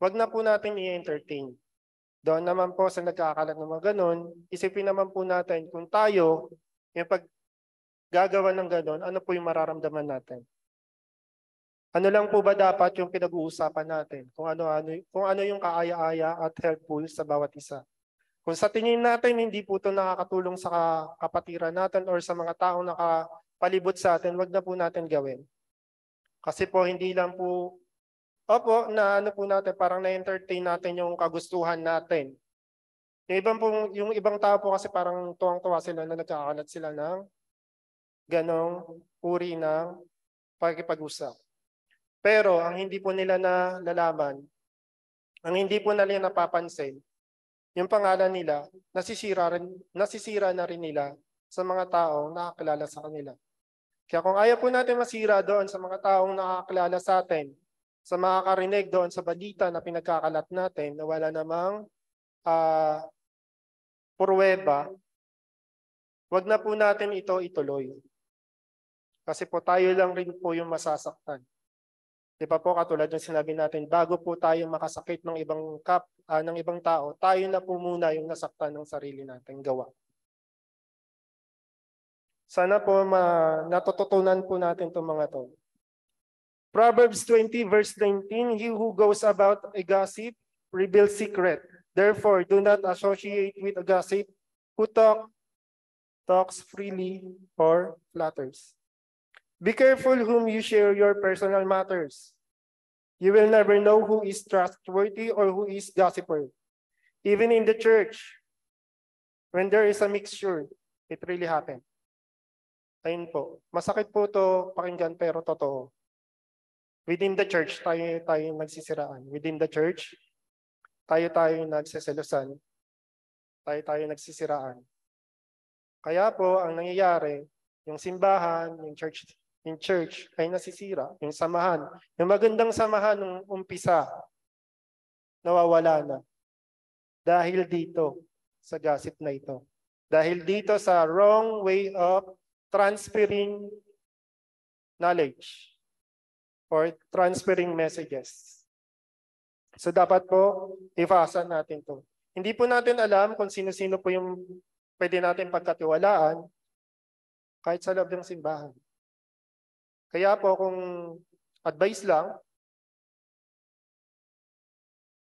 Huwag na po natin i-entertain. Doon naman po sa nagkakalat ng mga ganun, isipin naman po natin kung tayo, yung paggagawa ng ganun, ano po yung mararamdaman natin. Ano lang po ba dapat yung pinag-uusapan natin? Kung ano yung kaaya-aya at helpful sa bawat isa. Kung sa tingin natin hindi po ito nakakatulong sa kapatiran natin or sa mga taong nakapalibot sa atin, wag na po natin gawin. Kasi po hindi lang po Opo, na ano po natin, parang na-entertain natin yung kagustuhan natin. Yung ibang tao po kasi parang tuwang-tuwa sila na nagkakalat sila ng ganong uri ng pakikipag-usap. Pero ang hindi po nila nalalaman, ang hindi po nila napapansin, yung pangalan nila, nasisira na rin nila sa mga taong nakakilala sa kanila. Kaya kung ayaw po natin masira doon sa mga taong nakakilala sa atin, sa makakarinig doon sa balita na pinagkakalat natin na wala namang pruweba, wag na po natin ito ituloy. Kasi po tayo lang rin po yung masasaktan. Di ba po katulad ng sinabi natin, bago po tayo makasakit ng ng ibang tao, tayo na po muna yung nasaktan ng sarili natin gawa. Sana po natututunan po natin itong mga to. Proverbs 20 verse 19, he who goes about a gossip reveals secret. Therefore, do not associate with a gossip who talks freely or flatters. Be careful whom you share your personal matters. You will never know who is trustworthy or who is gossiper. Even in the church, when there is a mixture, it really happened. Ayun po. Masakit po to pakinggan pero totoo. Within the church, tayo nagsisiraan. Within the church, tayo nagseselosan. Tayo nagsisiraan. Kaya po, ang nangyayari, yung simbahan, yung church ay nasisira. Yung samahan, yung magandang samahan ng umpisa, nawawala na. Dahil dito sa gossip na ito. Dahil dito sa wrong way of transferring knowledge or transferring messages. So dapat po, ifasan natin to. Hindi po natin alam kung sino-sino po yung pwede natin pagkatiwalaan kahit sa loob ng simbahan. Kaya po kung advice lang,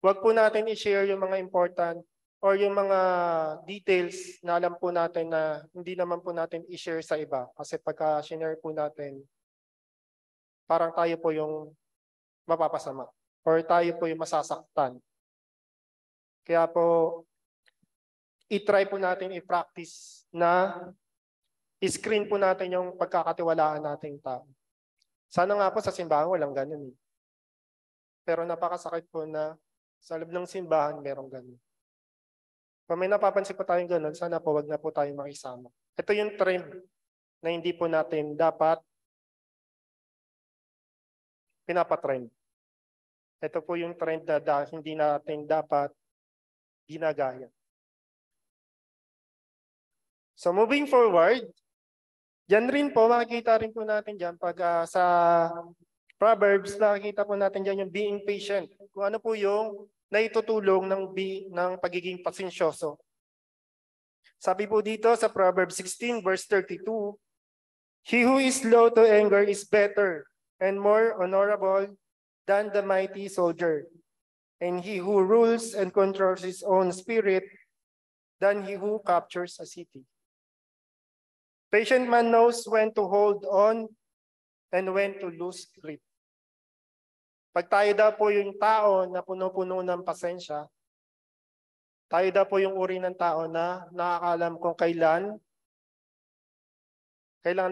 wag po natin i-share yung mga important or yung mga details na alam po natin na hindi naman po natin i-share sa iba. Kasi pagka share po natin, parang tayo po yung mapapasama or tayo po yung masasaktan. Kaya po, i-try po natin i-practice na i-screen po natin yung pagkakatiwalaan nating tao. Sana nga po sa simbahan walang ganun. Pero napakasakit po na sa loob ng simbahan merong ganun. Kung may napapansin po tayong ganun, sana po wag na po tayong makisama. Ito yung trend na hindi po natin dapat pinapatrend. Ito po yung trend na hindi natin dapat ginagaya. So moving forward, dyan rin po, makikita rin po natin dyan pag sa Proverbs, nakikita po natin dyan yung being patient. Kung ano po yung naitutulong ng pagiging pasensyoso. Sabi po dito sa Proverbs 16 verse 32, he who is slow to anger is better and more honorable than the mighty soldier. And he who rules and controls his own spirit than he who captures a city. Patient man knows when to hold on and when to lose grip. Pag tayo daw po yung tao na puno-puno ng pasensya, tayo daw po yung uri ng tao na nakakalam kung kailan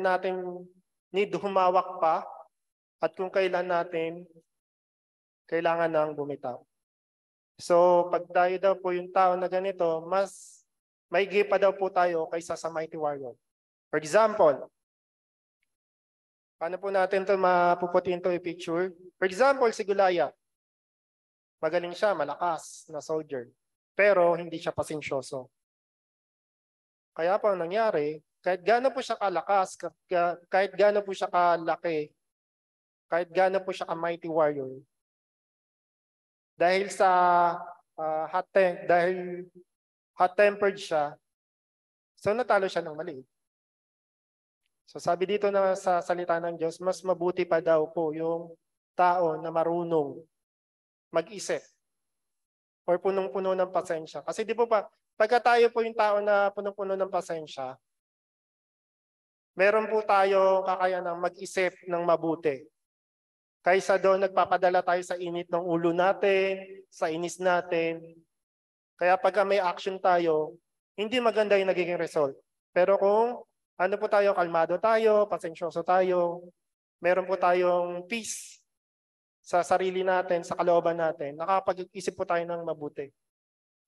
natin need humawak pa at kung kailan natin kailangan nang bumitaw. So pag tayo daw po yung tao na ganito, mas maigi pa daw po tayo kaysa sa mighty warrior. For example, paano po natin ito mapuputin ito i-picture? For example, si Goliath. Magaling siya, malakas na soldier. Pero hindi siya pasensyoso. Kaya po ang nangyari, kahit gaano po siya kalakas, kahit gaano po siya kalaki, kahit gaano po siya ka-mighty warrior, dahil sa hot-tempered siya, so natalo siya ng maliit. So sabi dito na sa salita ng Diyos, mas mabuti pa daw po yung tao na marunong mag-isip or punong-puno ng pasensya. Kasi di po pa, pagka tayo po yung tao na punong-puno ng pasensya, meron po tayo kakayanang mag-isip ng mabuti. Kaysa doon nagpapadala tayo sa init ng ulo natin, sa inis natin. Kaya pagka may action tayo, hindi maganda yung nagiging result. Pero kung ano po tayo, kalmado tayo, pasensyoso tayo, meron po tayong peace sa sarili natin, sa kalooban natin, nakapag-isip po tayo ng mabuti.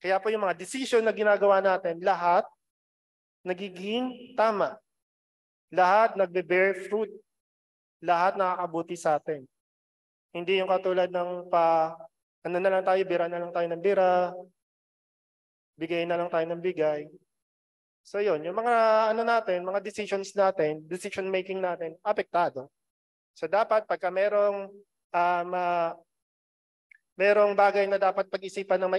Kaya po yung mga decision na ginagawa natin, lahat nagiging tama. Lahat nagbe-bear fruit. Lahat nakakabuti sa atin. Hindi yung katulad ng ano na lang tayo, bira na lang tayo ng bira, bigay na lang tayo ng bigay. So yun, yung mga ano natin, mga decisions natin, decision making natin, apektado. So dapat pagka merong bagay na dapat pag-isipan ng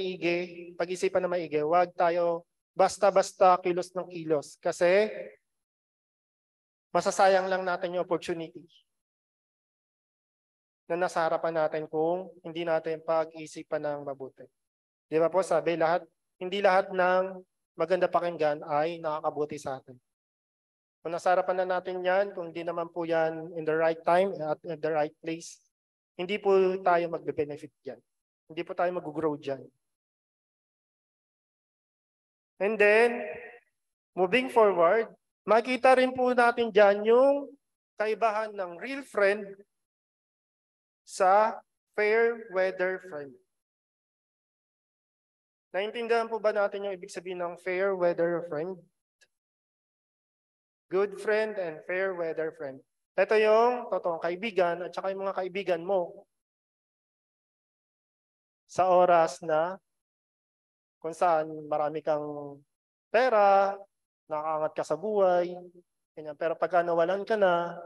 maigi, huwag tayo basta-basta kilos ng kilos. Kasi masasayang lang natin yung opportunity na nasa harapan natin kung hindi natin pag-isipan ng mabuti. Di ba po sabi, hindi lahat ng maganda pakinggan ay nakakabuti sa atin. Kung nasa harapan na natin yan, kung hindi naman po yan in the right time at in the right place, hindi po tayo magbe-benefit dyan. Hindi po tayo mag-grow dyan. And then, moving forward, makita rin po natin dyan yung kaibahan ng real friend sa fair weather friend. Naintindihan po ba natin yung ibig sabihin ng fair weather friend? Good friend and fair weather friend. Ito yung totoong kaibigan at saka yung mga kaibigan mo sa oras na kung saan marami kang pera, nakaangat ka sa buhay, ganyan. Pero pagka nawalan ka na,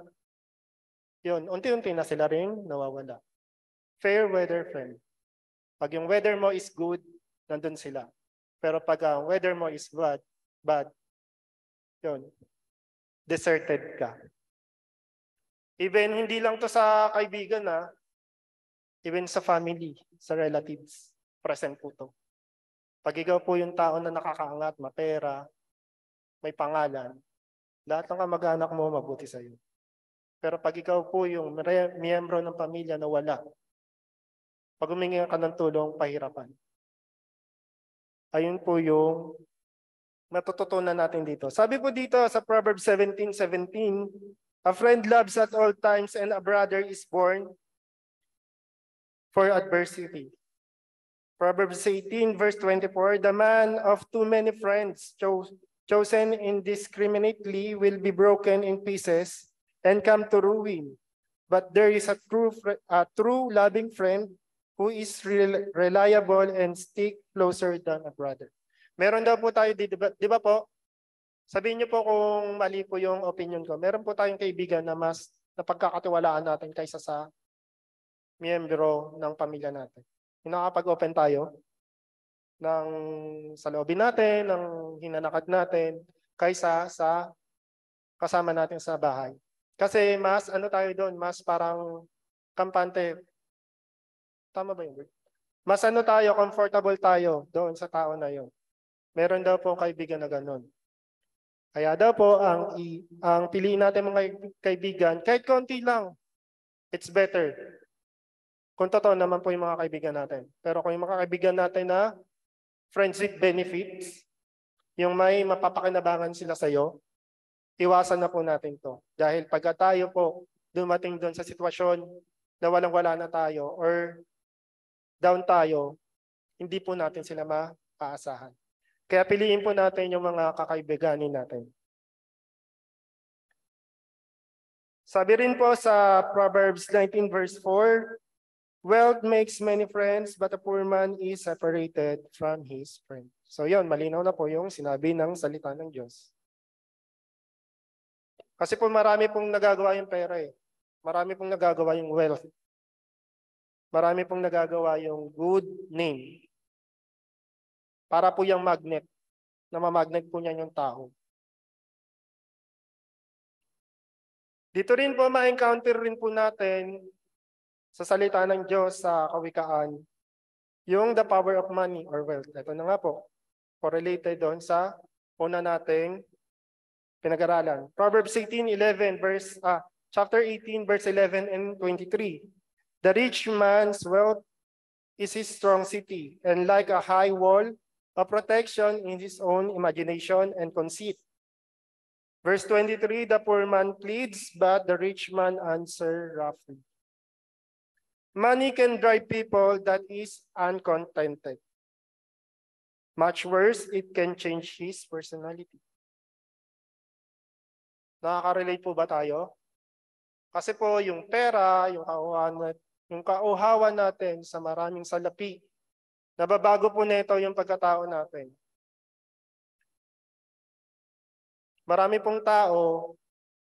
yun, unti-unti na sila rin nawawala. Fair weather friend. Pag yung weather mo is good, nandun sila. Pero pag ang weather mo is bad, yun, deserted ka. Even hindi lang to sa kaibigan even sa family, sa relatives, present po to. Pag ikaw po yung tao na nakakaangat, mapera, may pangalan, lahat ng kamag-anak mo mabuti sa iyo. Pero pag ikaw po yung miyembro ng pamilya na wala, pag humingi ka ng tulong, pahirapan. Ayun po yung natututunan natin dito. Sabi po dito sa Proverbs 17:17, a friend loves at all times and a brother is born for adversity. Proverbs 18 verse 24, the man of too many friends chosen indiscriminately will be broken in pieces and come to ruin. But there is a true loving friend who is reliable and stick closer than a brother. Meron daw po tayo, di ba po? Sabihin niyo po kung mali po yung opinion ko. Meron po tayong kaibigan na mas napagkakatiwalaan natin kaysa sa miyembro ng pamilya natin. Nakapag-open tayo ng saloobin natin, ng hinanakad natin, kaysa sa kasama natin sa bahay. Kasi mas ano tayo doon, mas parang kampante. Tama ba yun? Mas ano tayo, comfortable tayo doon sa tao na yun. Meron daw po kaibigan na ganun. Kaya daw po, ang piliin natin mga kaibigan, kahit konti lang, it's better. Kung totoo naman po yung mga kaibigan natin. Pero kung yung mga kaibigan natin na friends with benefits, yung may mapapakinabangan sila sa'yo, iwasan na po natin to. Dahil pagka tayo po dumating doon sa sitwasyon na walang-wala na tayo or down tayo, hindi po natin sila maaasahan. Kaya piliin po natin yung mga kakaibiganin natin. Sabi rin po sa Proverbs 19 verse 4, wealth makes many friends, but a poor man is separated from his friend. So yun, malinaw na po yung sinabi ng salita ng Diyos. Kasi po marami pong nagagawa yung pera eh. Marami pong nagagawa yung wealth. Marami pong nagagawa yung good name. Para po yung magnet, na mamagnet po niyan yung tao. Dito rin po ma-encounter rin po natin sa salita ng Diyos sa Kawikaan, yung the power of money or wealth. Ito na nga po, correlated doon sa una nating pinag-aralan. Proverbs 18:11 chapter 18 verse 11 and 23. The rich man's wealth is his strong city, and like a high wall of protection in his own imagination and conceit. Verse 23, the poor man pleads, but the rich man answers roughly. Money can drive people that is uncontented. Much worse, it can change his personality. Nakaka-relate po ba tayo? Kasi po yung pera, yung kauhawan natin sa maraming salapi, nababago po nito yung pagkatao natin. Marami pong tao,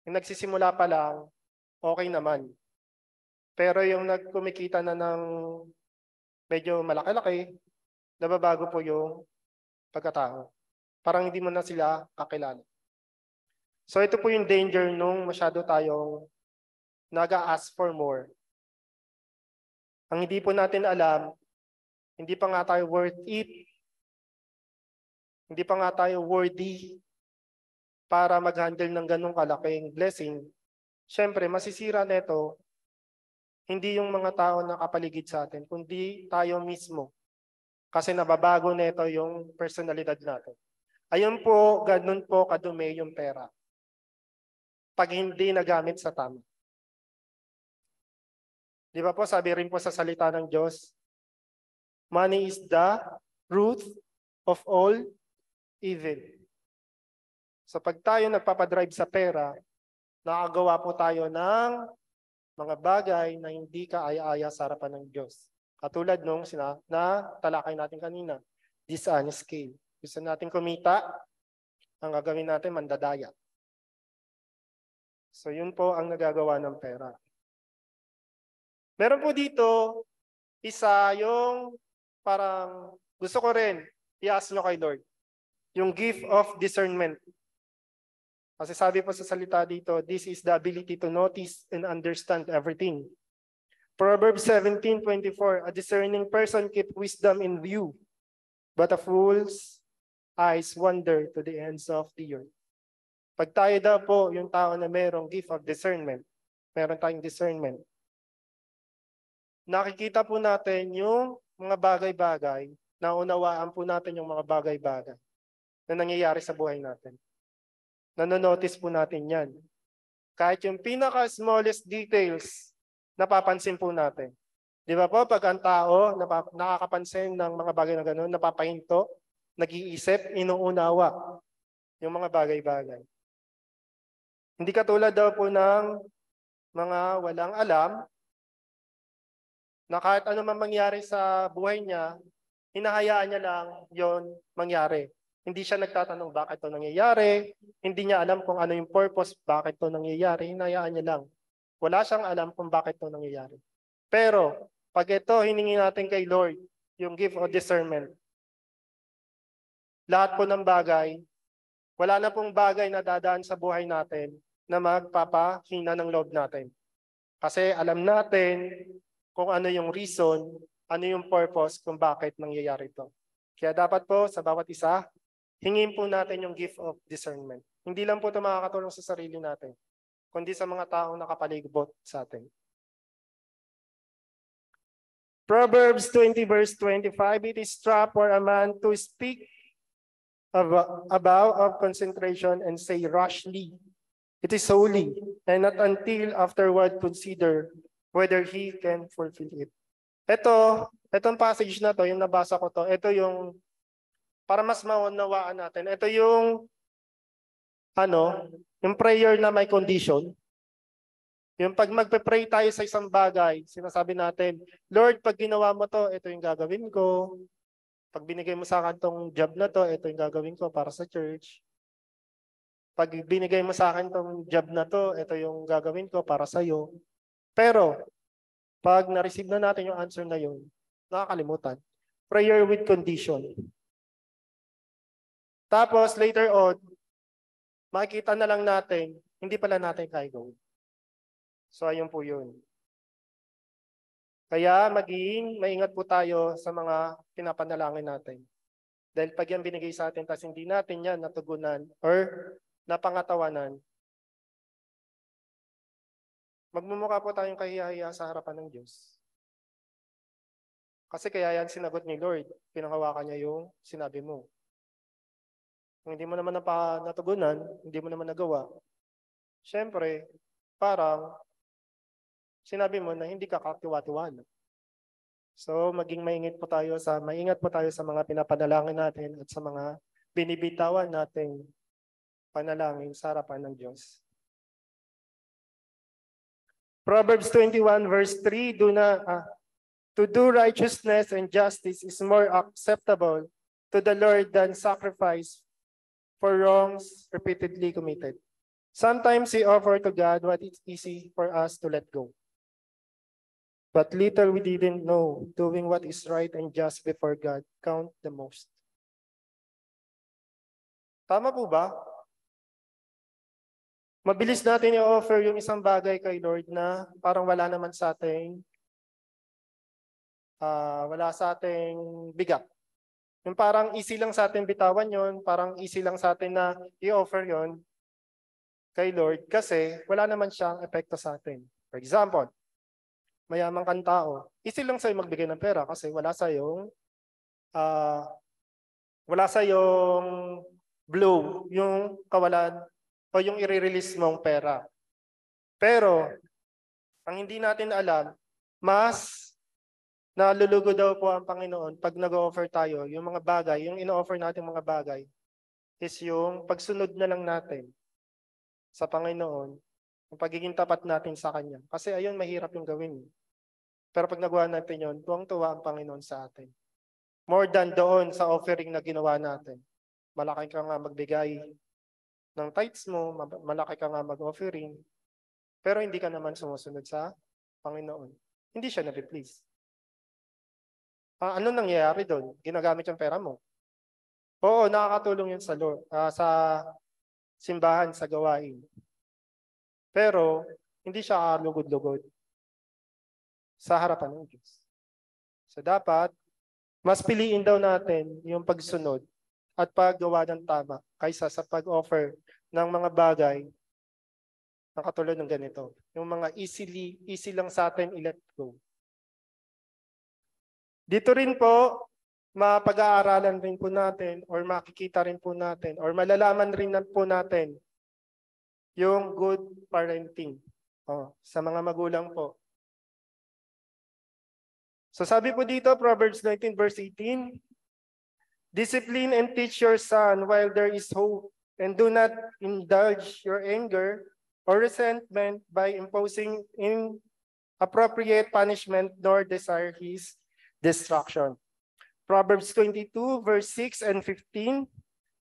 yung nagsisimula pa lang, okay naman. Pero yung nagkumikita na ng medyo malaki-laki, nababago po yung pagkatao. Parang hindi mo na sila kakilala. So ito po yung danger nung masyado tayong nag-a-ask for more. Ang hindi po natin alam, hindi pa nga tayo worth it, hindi pa nga tayo worthy para mag-handle ng ganong kalaking blessing. Siyempre, masisira nito hindi yung mga tao na kapaligid sa atin, kundi tayo mismo. Kasi nababago nito yung personalidad natin. Ayun po, ganun po kadumi yung pera. Pag hindi nagamit sa tama. Di ba po, sabi rin po sa salita ng Diyos, money is the root of all evil. So pag tayo nagpapadrive sa pera, nakagawa po tayo ng mga bagay na hindi kaaya-aya sa harapan ng Diyos. Katulad nung na talakay natin kanina, dishonest gain. Gusto natin kumita, ang gagawin natin mandadaya. So yun po ang nagagawa ng pera. Meron po dito, isa yung parang gusto ko rin i-ask nyo kay Lord. Yung gift of discernment. Kasi sabi po sa salita dito, this is the ability to notice and understand everything. Proverbs 17:24, a discerning person keeps wisdom in view, but a fool's eyes wander to the ends of the earth. Pag tayo daw po, yung tao na merong gift of discernment, meron tayong discernment, nakikita po natin yung mga bagay-bagay, naunawaan po natin yung mga bagay-bagay na nangyayari sa buhay natin. Nanonotice po natin yan. Kahit yung pinaka-smallest details, napapansin po natin. Di ba po, pag ang tao nakakapansin ng mga bagay na gano'n, napapahinto, nag-iisip, inuunawa yung mga bagay-bagay. Hindi katulad daw po ng mga walang alam, na kahit ano man mangyari sa buhay niya, hinahayaan niya lang yon mangyari. Hindi siya nagtatanong bakit ito nangyayari, hindi niya alam kung ano yung purpose, bakit ito nangyayari, hinahayaan niya lang. Wala siyang alam kung bakit ito nangyayari. Pero, pag ito hiningi natin kay Lord, yung gift of discernment, lahat po ng bagay, wala na pong bagay na dadaan sa buhay natin na magpapahina ng loob natin. Kasi alam natin kung ano yung reason, ano yung purpose kung bakit nangyayari ito. Kaya dapat po sa bawat isa, hingin po natin yung gift of discernment. Hindi lang po ito makakatulong sa sarili natin, kundi sa mga taong nakapaligid sa atin. Proverbs 20 verse 25, it is trap for a man to speak about of concentration and say rashly, it is holy, and not until afterward consider whether he can fulfill it. Itong passage na to, yung nabasa ko to, ito yung, para mas maunawaan natin, ito yung, yung prayer na may condition. Yung pag magpe-pray tayo sa isang bagay, sinasabi natin, Lord, pag ginawa mo to, ito yung gagawin ko. Pag binigay mo sa akin tong job na to, ito yung gagawin ko para sa church. Pag binigay mo sa akin tong job na to, ito yung gagawin ko para sa iyo. Pero, pag na-receive na natin yung answer na yun, nakakalimutan. Prayer with condition. Tapos, later on, makikita na lang natin, hindi pala natin kaya gawin. So, ayun po yun. Kaya, maingat po tayo sa mga pinapanalangin natin. Dahil pag yan binigay sa atin, tapos hindi natin yan natugunan or napangatawanan, magmumukha po tayong kahihiya sa harapan ng Diyos. Kasi kaya yan sinagot ni Lord. Pinanghawakan niya yung sinabi mo. Kung hindi mo naman natugunan, hindi mo naman nagawa, syempre, parang sinabi mo na hindi ka katiwa-tiwala. So, maingat po tayo sa mga pinapanalangin natin at sa mga binibitawan nating panalangin sa harapan ng Diyos. Proverbs 21 verse 3, to do righteousness and justice is more acceptable to the Lord than sacrifice for wrongs repeatedly committed. Sometimes we offer to God what is easy for us to let go. But little we didn't know, doing what is right and just before God count the most. Tama po ba? Mabilis natin i-offer yung isang bagay kay Lord na parang wala sa ating bigat. Yung parang easy lang sa atin bitawan yon, parang easy lang sa atin na i-offer yon kay Lord kasi wala naman siyang epekto sa atin. For example, mayamang kang tao, easy lang sa'yo magbigay ng pera kasi wala sa yung blow, yung kawalan o yung i-release mong pera. Pero, ang hindi natin alam, mas nalulugo daw po ang Panginoon pag nag-offer tayo, yung mga bagay, yung ino-offer natin mga bagay, is yung pagsunod na lang natin sa Panginoon, yung pagiging tapat natin sa Kanya. Kasi ayun, mahirap yung gawin. Pero pag nagawa natin yun, tuwang-tuwa ang Panginoon sa atin. More than doon sa offering na ginawa natin. Malaki ka nga magbigay ng tithes mo, malaki ka nga mag-offering, pero hindi ka naman sumusunod sa Panginoon. Hindi siya na-please. Ano nangyayari doon? Ginagamit yung pera mo. Oo, nakakatulong yun sa simbahan, sa gawain. Pero, hindi siya lugod-lugod sa harapan ng Diyos. So dapat, mas piliin daw natin yung pagsunod at paggawa ng tama kaysa sa pag-offer ng mga bagay na katulad ng ganito. Yung mga easy lang sa atin i-let go. Dito rin po, mapag-aaralan rin po natin or makikita rin po natin or malalaman rin po natin yung good parenting sa mga magulang po. So sabi po dito, Proverbs 19 verse 18, discipline and teach your son while there is hope, and do not indulge your anger or resentment by imposing inappropriate punishment nor desire his destruction. Proverbs 22 verse 6 and 15,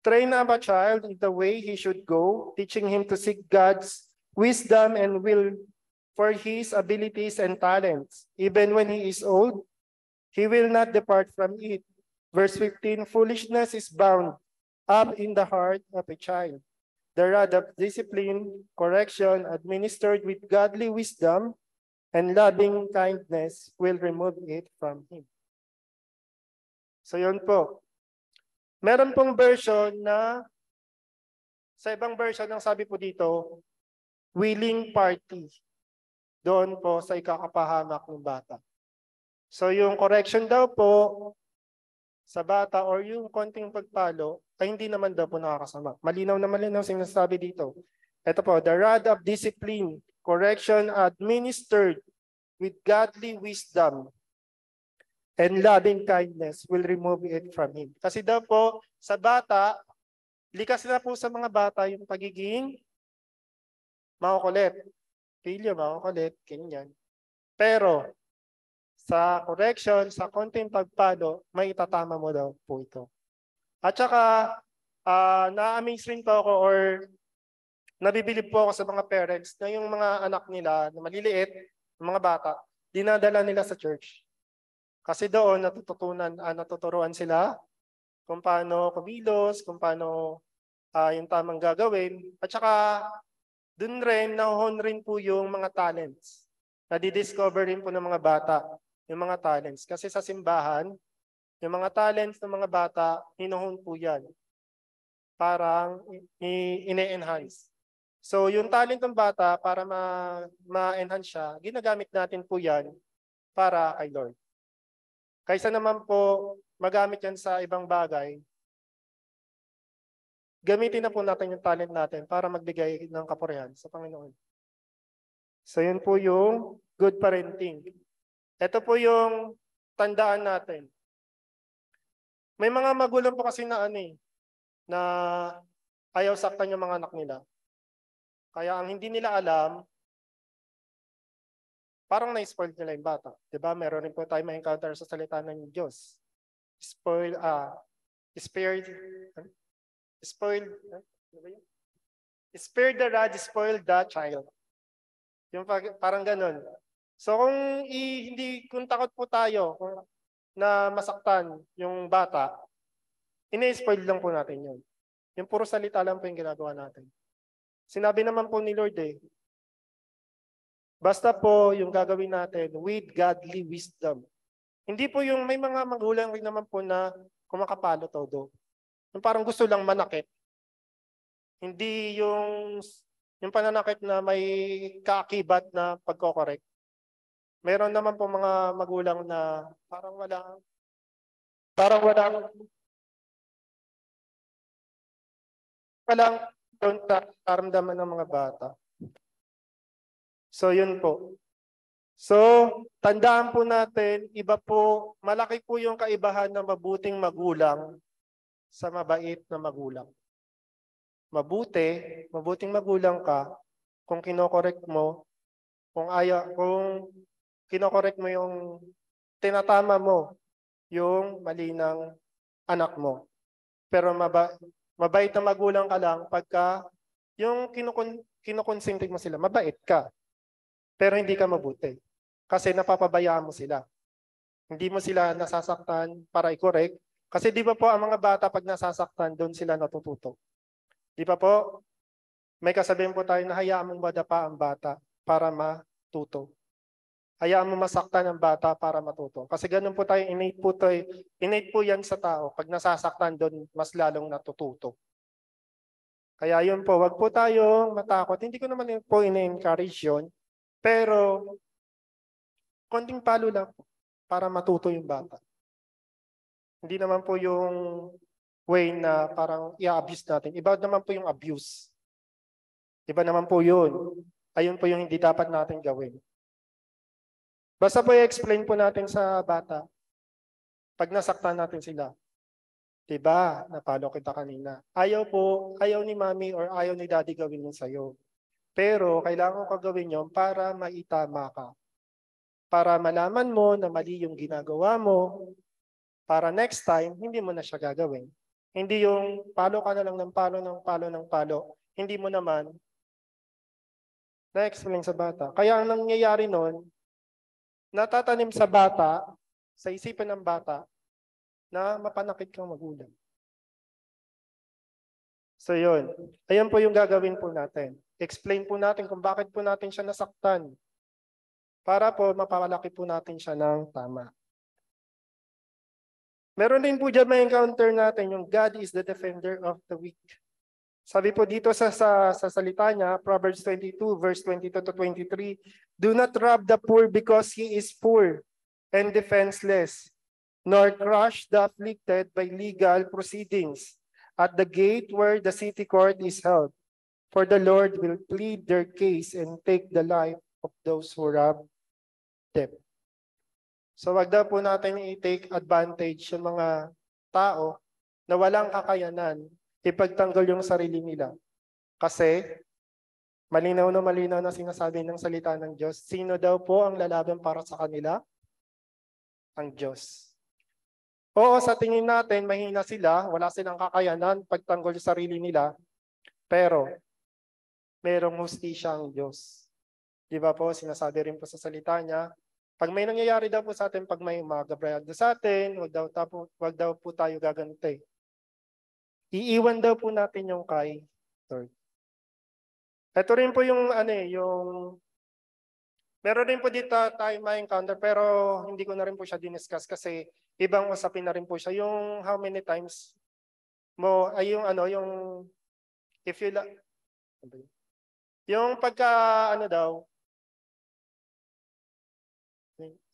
train up a child in the way he should go, teaching him to seek God's wisdom and will for his abilities and talents. Even when he is old, he will not depart from it. Verse 15, foolishness is bound up in the heart of a child. The rod of discipline, correction, administered with godly wisdom and loving kindness will remove it from him. So yun po. Meron pong version na, sa ibang version ang sabi po dito, willing party. Doon po sa ikakapahamak ng bata. So yung correction daw po sa bata or yung konting pagpalo ay hindi naman daw po nakakasama. Malinaw na malinaw sinasabi dito. Ito po, the rod of discipline, correction administered with godly wisdom and loving kindness will remove it from him. Kasi daw po sa bata, likas na po sa mga bata yung pagiging makukulit. Pilyo, makukulit, ganyan. Pero, sa correction, sa konting pagpalo, may itatama mo daw po ito. At saka, na-amaze rin po ako or nabibilib po ako sa mga parents na yung mga anak nila na maliliit, mga bata, dinadala nila sa church. Kasi doon natuturuan sila kung paano kumilos, kung paano yung tamang gagawin. At saka, doon rin, nahuhon rin po yung mga talents. Nadi-discover rin po ng mga bata yung mga talents. Kasi sa simbahan, yung mga talents ng mga bata, hinuhon po yan. Parang ine-enhance. So yung talent ng bata, para ma-enhance siya, ginagamit natin po yan para kay Lord. Kaysa naman po magamit yan sa ibang bagay, gamitin na po natin yung talent natin para magbigay ng kapurihan sa Panginoon. So yun po yung good parenting. Ito po yung tandaan natin. May mga magulang po kasi na na ayaw saktan yung mga anak nila. Kaya ang hindi nila alam, parang na-spoil nila yung bata. Diba? Meron rin po tayo ma-encounter sa salita ng Diyos. Spare the rod, spoil the child. Yung parang ganun. So kung takot po tayo na masaktan yung bata, ina-spoil lang po natin yun. Yung puro salita lang po yung ginagawa natin. Sinabi naman po ni Lord basta po yung gagawin natin with godly wisdom. Hindi po yung may mga magulang rin naman po na kumakapalo todo. Yung parang gusto lang manakit. Hindi yung pananakit na may kaakibat na pagkokorek. Meron naman po mga magulang na walang karamdaman ng mga bata. So yun po. So tandaan po natin, malaki po yung kaibahan ng mabuting magulang sa mabait na magulang. Mabuting magulang ka kung kinokorek mo, kung kinokorek mo yung tinatama mo yung mali ng anak mo. Pero mabait na magulang ka lang pagka yung kinukonsinti mo sila, mabait ka. Pero hindi ka mabuti. Kasi napapabayaan mo sila. Hindi mo sila nasasaktan para i-correct. Kasi di ba po ang mga bata pag nasasaktan, doon sila natututo. Di ba po? May kasabihan po tayo na hayaan mong madapa ang bata para matuto. Hayaan mo masaktan ang bata para matuto. Kasi ganun po tayo, innate po yan sa tao. Pag nasasaktan doon, mas lalong natututo. Kaya yun po, wag po tayong matakot. Hindi ko naman po ina-encourage yun. Pero, konting palo lang para matuto yung bata. Hindi naman po yung way na parang i-abuse natin. Iba naman po yung abuse. Iba naman po yun. Ayun po yung hindi dapat natin gawin. Basta po i-explain po natin sa bata pag nasaktan natin sila. Diba? Napalo kita kanina. Ayaw ni mami or ayaw ni daddy gawin yun sa'yo. Pero kailangan ko gawin yun para maitama ka. Para malaman mo na mali yung ginagawa mo. Para next time, hindi mo na siya gagawin. Hindi yung palo ka na lang ng palo. Hindi mo naman na-explain sa bata. Kaya ang nangyayari nun, natatanim sa bata, sa isipan ng bata, na mapanakit kang magulang. So yun. Ayan po yung gagawin po natin. Explain po natin kung bakit po natin siya nasaktan. Para po mapalaki po natin siya ng tama. Meron din po dyan may encounter natin yung God is the defender of the weak. Sabi po dito sa salita niya, Proverbs 22 verse 22 to 23, do not rob the poor because he is poor and defenseless, nor crush the afflicted by legal proceedings at the gate where the city court is held. For the Lord will plead their case and take the life of those who rob them. So wag daw po natin i-take advantage yung mga tao na walang kakayanan ipagtanggol yung sarili nila. Kasi malinaw na sinasabi ng salita ng Diyos, sino daw po ang lalaban para sa kanila? Ang Diyos. Oo, sa tingin natin, mahina sila, wala silang kakayanan pagtanggol yung sarili nila, pero merong hustisya ang Diyos. Di ba po, sinasabi rin po sa salita niya, pag may nangyayari daw po sa atin, pag may magabrayado sa atin, wag daw po tayo gaganti. Iiwan daw po natin yung kay Lord. Ito rin po yung meron rin po dito tayo ma-encounter pero hindi ko na rin po siya diniscuss kasi ibang usapin na rin po siya. Yung how many times mo, ay yung if you yung pagka daw,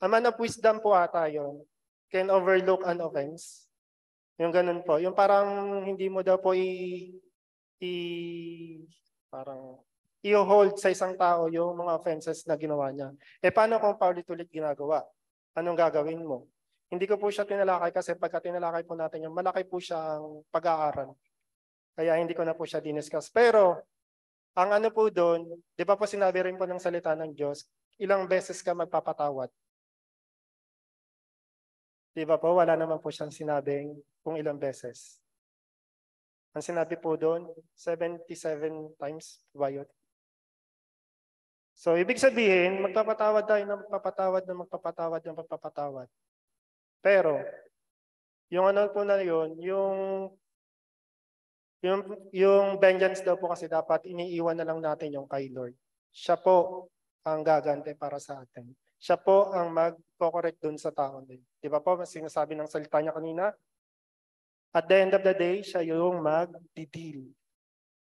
a man of wisdom po ata yun. can overlook an offense. Yung ganun po. Yung parang hindi mo daw po parang i-hold sa isang tao yung mga offenses na ginawa niya. Paano kung paulit-ulit ginagawa? Anong gagawin mo? Hindi ko po siya tinalakay kasi pagka tinalakay po natin yung malaki po siyang pag-aaral. Kaya hindi ko na po siya diniscuss. Pero, ang ano po doon, di ba po sinabi rin po ng salita ng Diyos, ilang beses ka magpapatawad. Di ba po, wala naman po siyang sinabing kung ilang beses. Ang sinabi po doon, 77 times ba yun? So, ibig sabihin, magpapatawad tayo na magpapatawad na magpapatawad na magpapatawad. Pero, yung ano po na yun, yung vengeance daw po kasi dapat iniiwan na lang natin yung kay Lord. Siya po ang gagante para sa atin. Siya po ang mag-correct dun sa tao din. Di ba po, sinasabi ng salita niya kanina, at the end of the day, siya yung mag-deal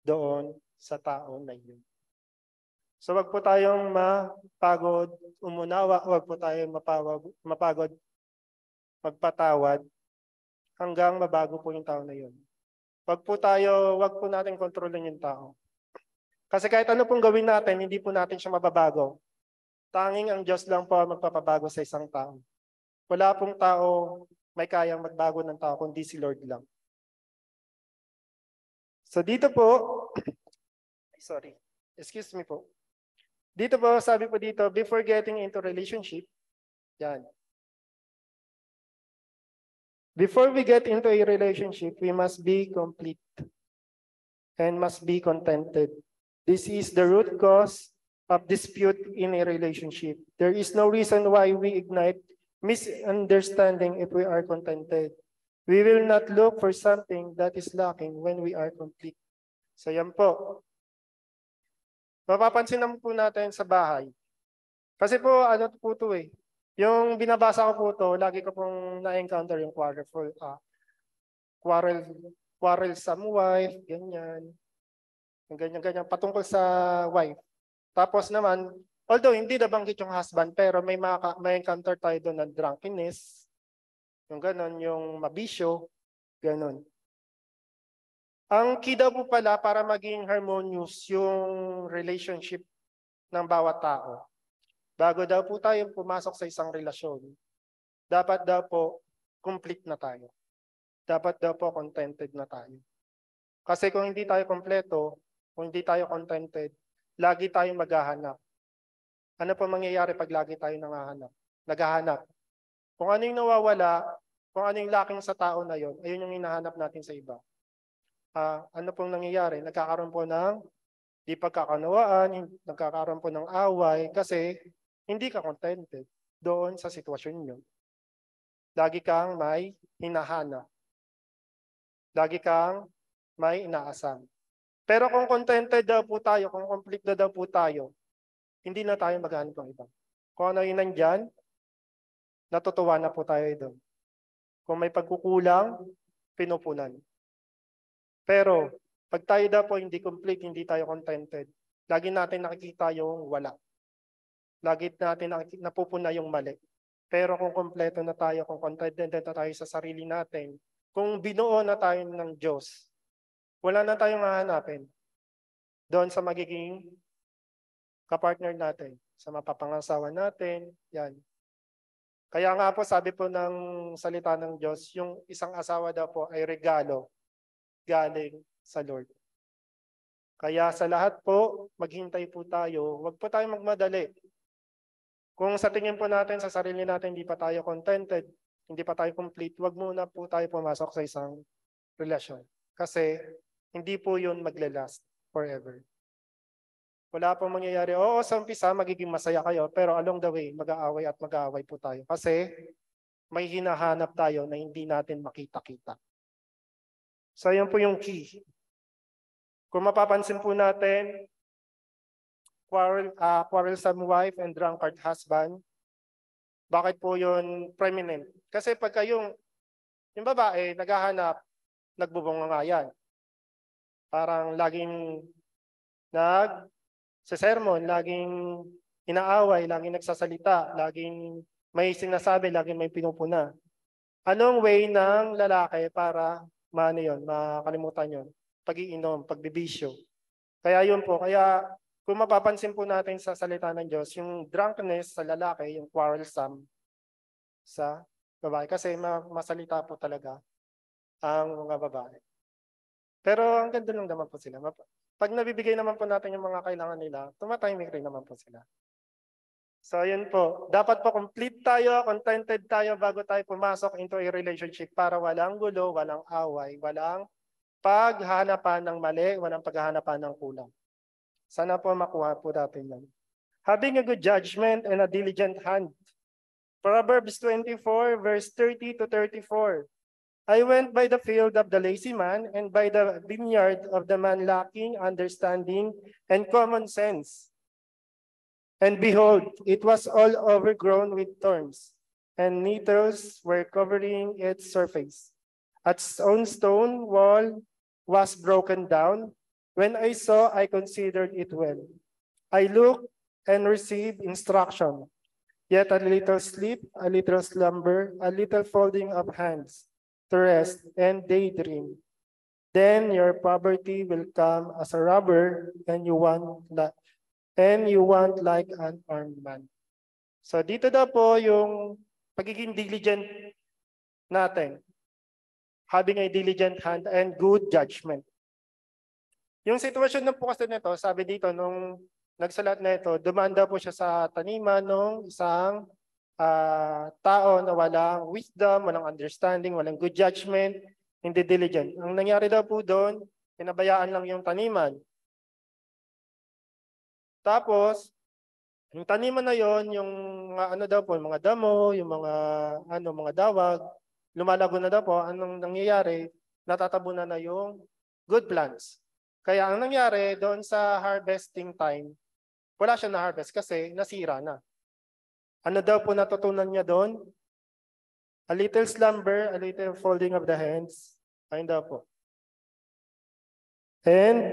doon sa tao na yun. So wag po tayong mapagod, umunawa, wag po tayong mapagod, magpatawad hanggang mabago po yung tao na yun. Wag po natin kontrolin yung tao. Kasi kahit ano pong gawin natin, hindi po natin siya mababago. Tanging ang Diyos lang po ang magpapabago sa isang tao. Wala pong tao may kayang magbago ng tao, kundi si Lord lang. So dito po, sorry, excuse me po. Dito po, sabi po dito, before getting into relationship, yan. Before we get into a relationship, we must be complete and must be contented. This is the root cause of dispute in a relationship. There is no reason why we ignite misunderstanding if we are contented. We will not look for something that is lacking when we are complete. So yan po. Mapapansin naman po natin sa bahay. Kasi po, ano po ito eh. Yung binabasa ko po ito, lagi ko pong na-encounter yung quarrelsome wife, ganyan. Ganyan, patungkol sa wife. Tapos naman, although hindi nabanggit yung husband, pero may encounter tayo doon ng drunkenness, yung ganon, yung mabisyo, ganon. Ang key daw po pala para maging harmonious yung relationship ng bawat tao. Bago daw po tayo pumasok sa isang relasyon, dapat daw po complete na tayo. Dapat daw po contented na tayo. Kasi kung hindi tayo kompleto, kung hindi tayo contented, lagi tayong maghahanap. Ano po mangyayari pag lagi tayo naghahanap? Kung ano yung nawawala, kung ano yung lacking sa tao na yon, ayun yung hinahanap natin sa iba. Ano pong nangyayari? Nagkakaroon po ng di pagkakanawaan, nagkakaroon po ng away kasi hindi ka contented doon sa sitwasyon nyo. Lagi kang may hinahanap. Lagi kang may inaasam. Pero kung contented daw po tayo, kung complete na daw po tayo, hindi na tayo maghanap ng iba. Kung ano yung nandyan, natutuwa na po tayo doon. Kung may pagkukulang, pinupunan. Pero pag tayo daw po hindi complete, hindi tayo contented, lagi natin nakikita yung wala. Lagi natin napupuna yung mali. Pero kung kompleto na tayo, kung contented na tayo sa sarili natin, kung binuo na tayo ng Diyos, wala na tayong hahanapin doon sa magiging kapartner natin, sa mapapangasawa natin, yan. Kaya nga po sabi po ng salita ng Diyos, yung isang asawa daw po ay regalo galing sa Lord. Kaya sa lahat po, maghintay po tayo, huwag po tayo magmadali. Kung sa tingin po natin sa sarili natin hindi pa tayo contented, hindi pa tayo complete, huwag muna po tayo pumasok sa isang relasyon. Kasi hindi po yun maglalast forever. Wala pong mangyayari. Oo, sa umpisa, magiging masaya kayo, pero along the way, mag-aaway at mag-aaway po tayo. Kasi may hinahanap tayo na hindi natin makita-kita. So, yun po yung key. Kung mapapansin po natin, quarrelsome wife and drunkard husband, bakit po yun prominent? Kasi pagka yung babae, naghahanap, nagbubungangayan. Parang laging nag-sermon, laging inaaway, laging nagsasalita, laging may sinasabi, laging may pinupuna. Anong way ng lalaki para makalimutan yun? Pag-iinom, pagbibisyo. Kaya yun po, kaya kung mapapansin po natin sa salita ng Diyos, yung drunkenness sa lalaki, yung quarrelsome sa babae. Kasi masalita po talaga ang mga babae. Pero ang ganda lang naman po sila. Pag nabibigay naman po natin yung mga kailangan nila, tumatahimik rin naman po sila. So yun po, dapat po complete tayo, contented tayo bago tayo pumasok into a relationship para walang gulo, walang away, walang paghahanapan ng mali, walang paghahanapan ng kulang. Sana po makuha po natin yan. Having a good judgment and a diligent hand. Proverbs 24 verse 30 to 34. I went by the field of the lazy man and by the vineyard of the man lacking understanding and common sense. And behold, it was all overgrown with thorns, and nettles were covering its surface. Its own stone wall was broken down. When I saw, I considered it well. I looked and received instruction. Yet a little sleep, a little slumber, a little folding of hands to rest and daydream. Then your poverty will come as a robber, and you want like an armed man. So dito daw po yung pagiging diligent natin. Having a diligent hand and good judgment. Yung sitwasyon ng po kasi nito, sabi dito, nung nagsalat na ito, dumanda po siya sa taniman ng isang tao na walang wisdom, walang understanding, walang good judgment, hindi diligent. Ang nangyari daw po doon, pinabayaan lang yung taniman. Tapos, yung taniman na yon, yung mga damo, yung mga dawag, lumalago na daw po, anong nangyayari? Natatabunan na yung good plants. Kaya ang nangyari doon sa harvesting time, wala siya na harvest kasi nasira na. Ano daw po natutunan niya doon? A little slumber, a little folding of the hands. Ayun daw po. And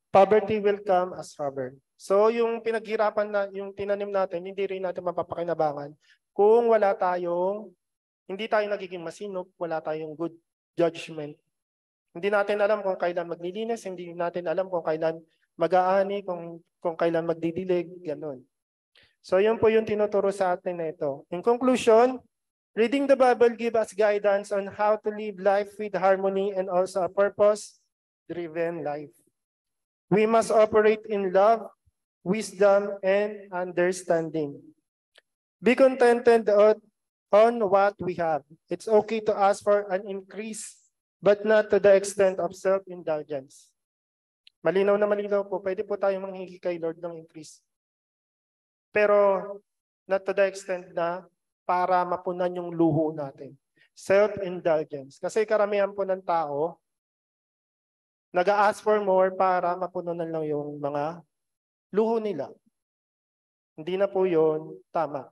poverty will come as robber. So yung pinaghirapan na, yung tinanim natin, hindi rin natin mapapakinabangan kung hindi tayo nagiging masinop, wala tayong good judgment. Hindi natin alam kung kailan maglilinis, hindi natin alam kung kailan mag-aani, kung kailan magdidilig, ganun. So yun po yung tinuturo sa atin na ito. In conclusion, reading the Bible gives us guidance on how to live life with harmony and also a purpose-driven life. We must operate in love, wisdom, and understanding. Be contented on what we have. It's okay to ask for an increase, but not to the extent of self-indulgence. Malinaw na malinaw po, pwede po tayo manghingi kay Lord ng increase. Pero not to the extent na para mapunan yung luho natin. Self-indulgence. Kasi karamihan po ng tao, nag-a-ask for more para mapunan lang yung mga luho nila. Hindi na po yun tama.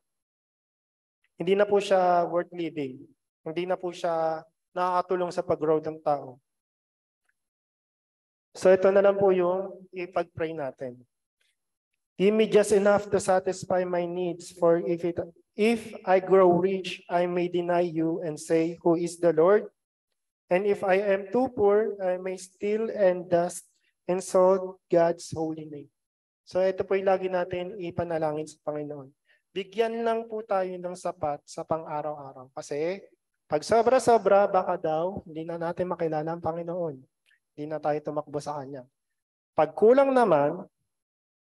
Hindi na po siya worth living. Hindi na po siya nakakatulong sa pag-grow ng tao. So ito na lang po yung ipag-pray natin. Give me just enough to satisfy my needs, for if I grow rich, I may deny you and say, who is the Lord? And if I am too poor, I may steal and dust insult God's holy name. So ito po yung lagi natin ipanalangin sa Panginoon. Bigyan lang po tayo ng sapat sa pang-araw-araw. Kasi pag sobra-sobra, baka daw hindi na natin makilala ang Panginoon. Hindi na tayo tumakbo sa Kanya. Pag kulang naman,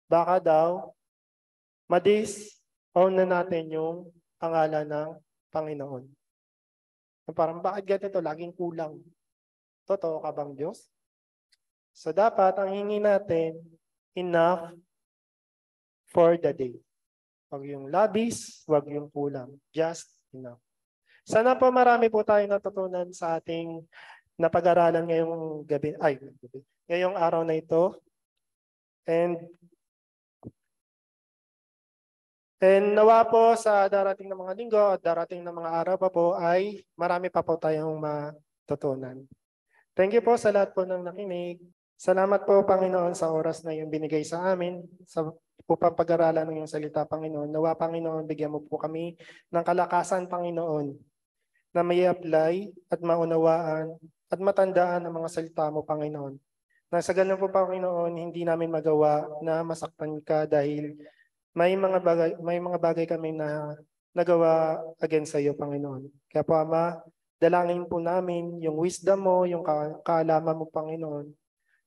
baka daw ma-disown na natin yung pangalan ng Panginoon. Parang bakit ganito? Laging kulang. Totoo ka bang Diyos? So dapat ang hingi natin, enough for the day. Huwag yung labis, huwag yung kulang. Just enough. Sana po marami po tayong natutunan sa ating napag-aralan ngayong araw na ito. And nawa po sa darating na mga linggo at darating na mga araw pa po ay marami pa po tayong matutunan. Thank you po sa lahat po ng nakinig. Salamat po, Panginoon, sa oras na yung binigay sa amin, sa upang pag-aralan ng iyong salita, Panginoon. Nawa, Panginoon, bigyan mo po kami ng kalakasan, Panginoon, na may apply at maunawaan at matandaan ang mga salita mo, Panginoon. Na sa ganun po, Panginoon, hindi namin magawa na masaktan ka dahil may mga bagay kami na nagawa against sa iyo, Panginoon. Kaya po, Ama, dalangin po namin yung wisdom mo, yung kaalaman mo, Panginoon,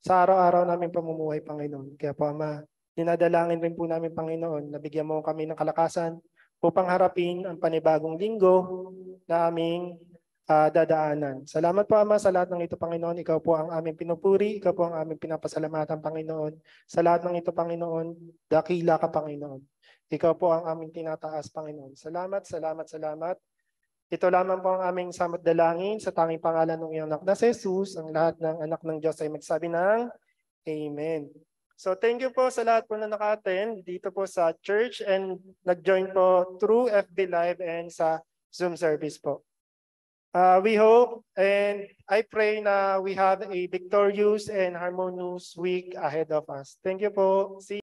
sa araw-araw namin pamumuhay, Panginoon. Kaya po, Ama, dinadalangin rin po namin, Panginoon, na bigyan mo kami ng kalakasan upang harapin ang panibagong linggo na aming dadaanan. Salamat po, Ama, sa lahat ng ito, Panginoon. Ikaw po ang aming pinupuri. Ikaw po ang aming pinapasalamatan, Panginoon. Sa lahat ng ito, Panginoon, dakila ka, Panginoon. Ikaw po ang aming tinataas, Panginoon. Salamat, salamat, salamat. Ito lamang po ang aming samot dalangin sa tanging pangalan ng iyong anak na si Jesus. Ang lahat ng anak ng Diyos ay magsabi ng Amen. So thank you po sa lahat po na naka-attend dito po sa church and nag-join po through FB Live and sa Zoom service po. We hope and I pray na we have a victorious and harmonious week ahead of us. Thank you po. See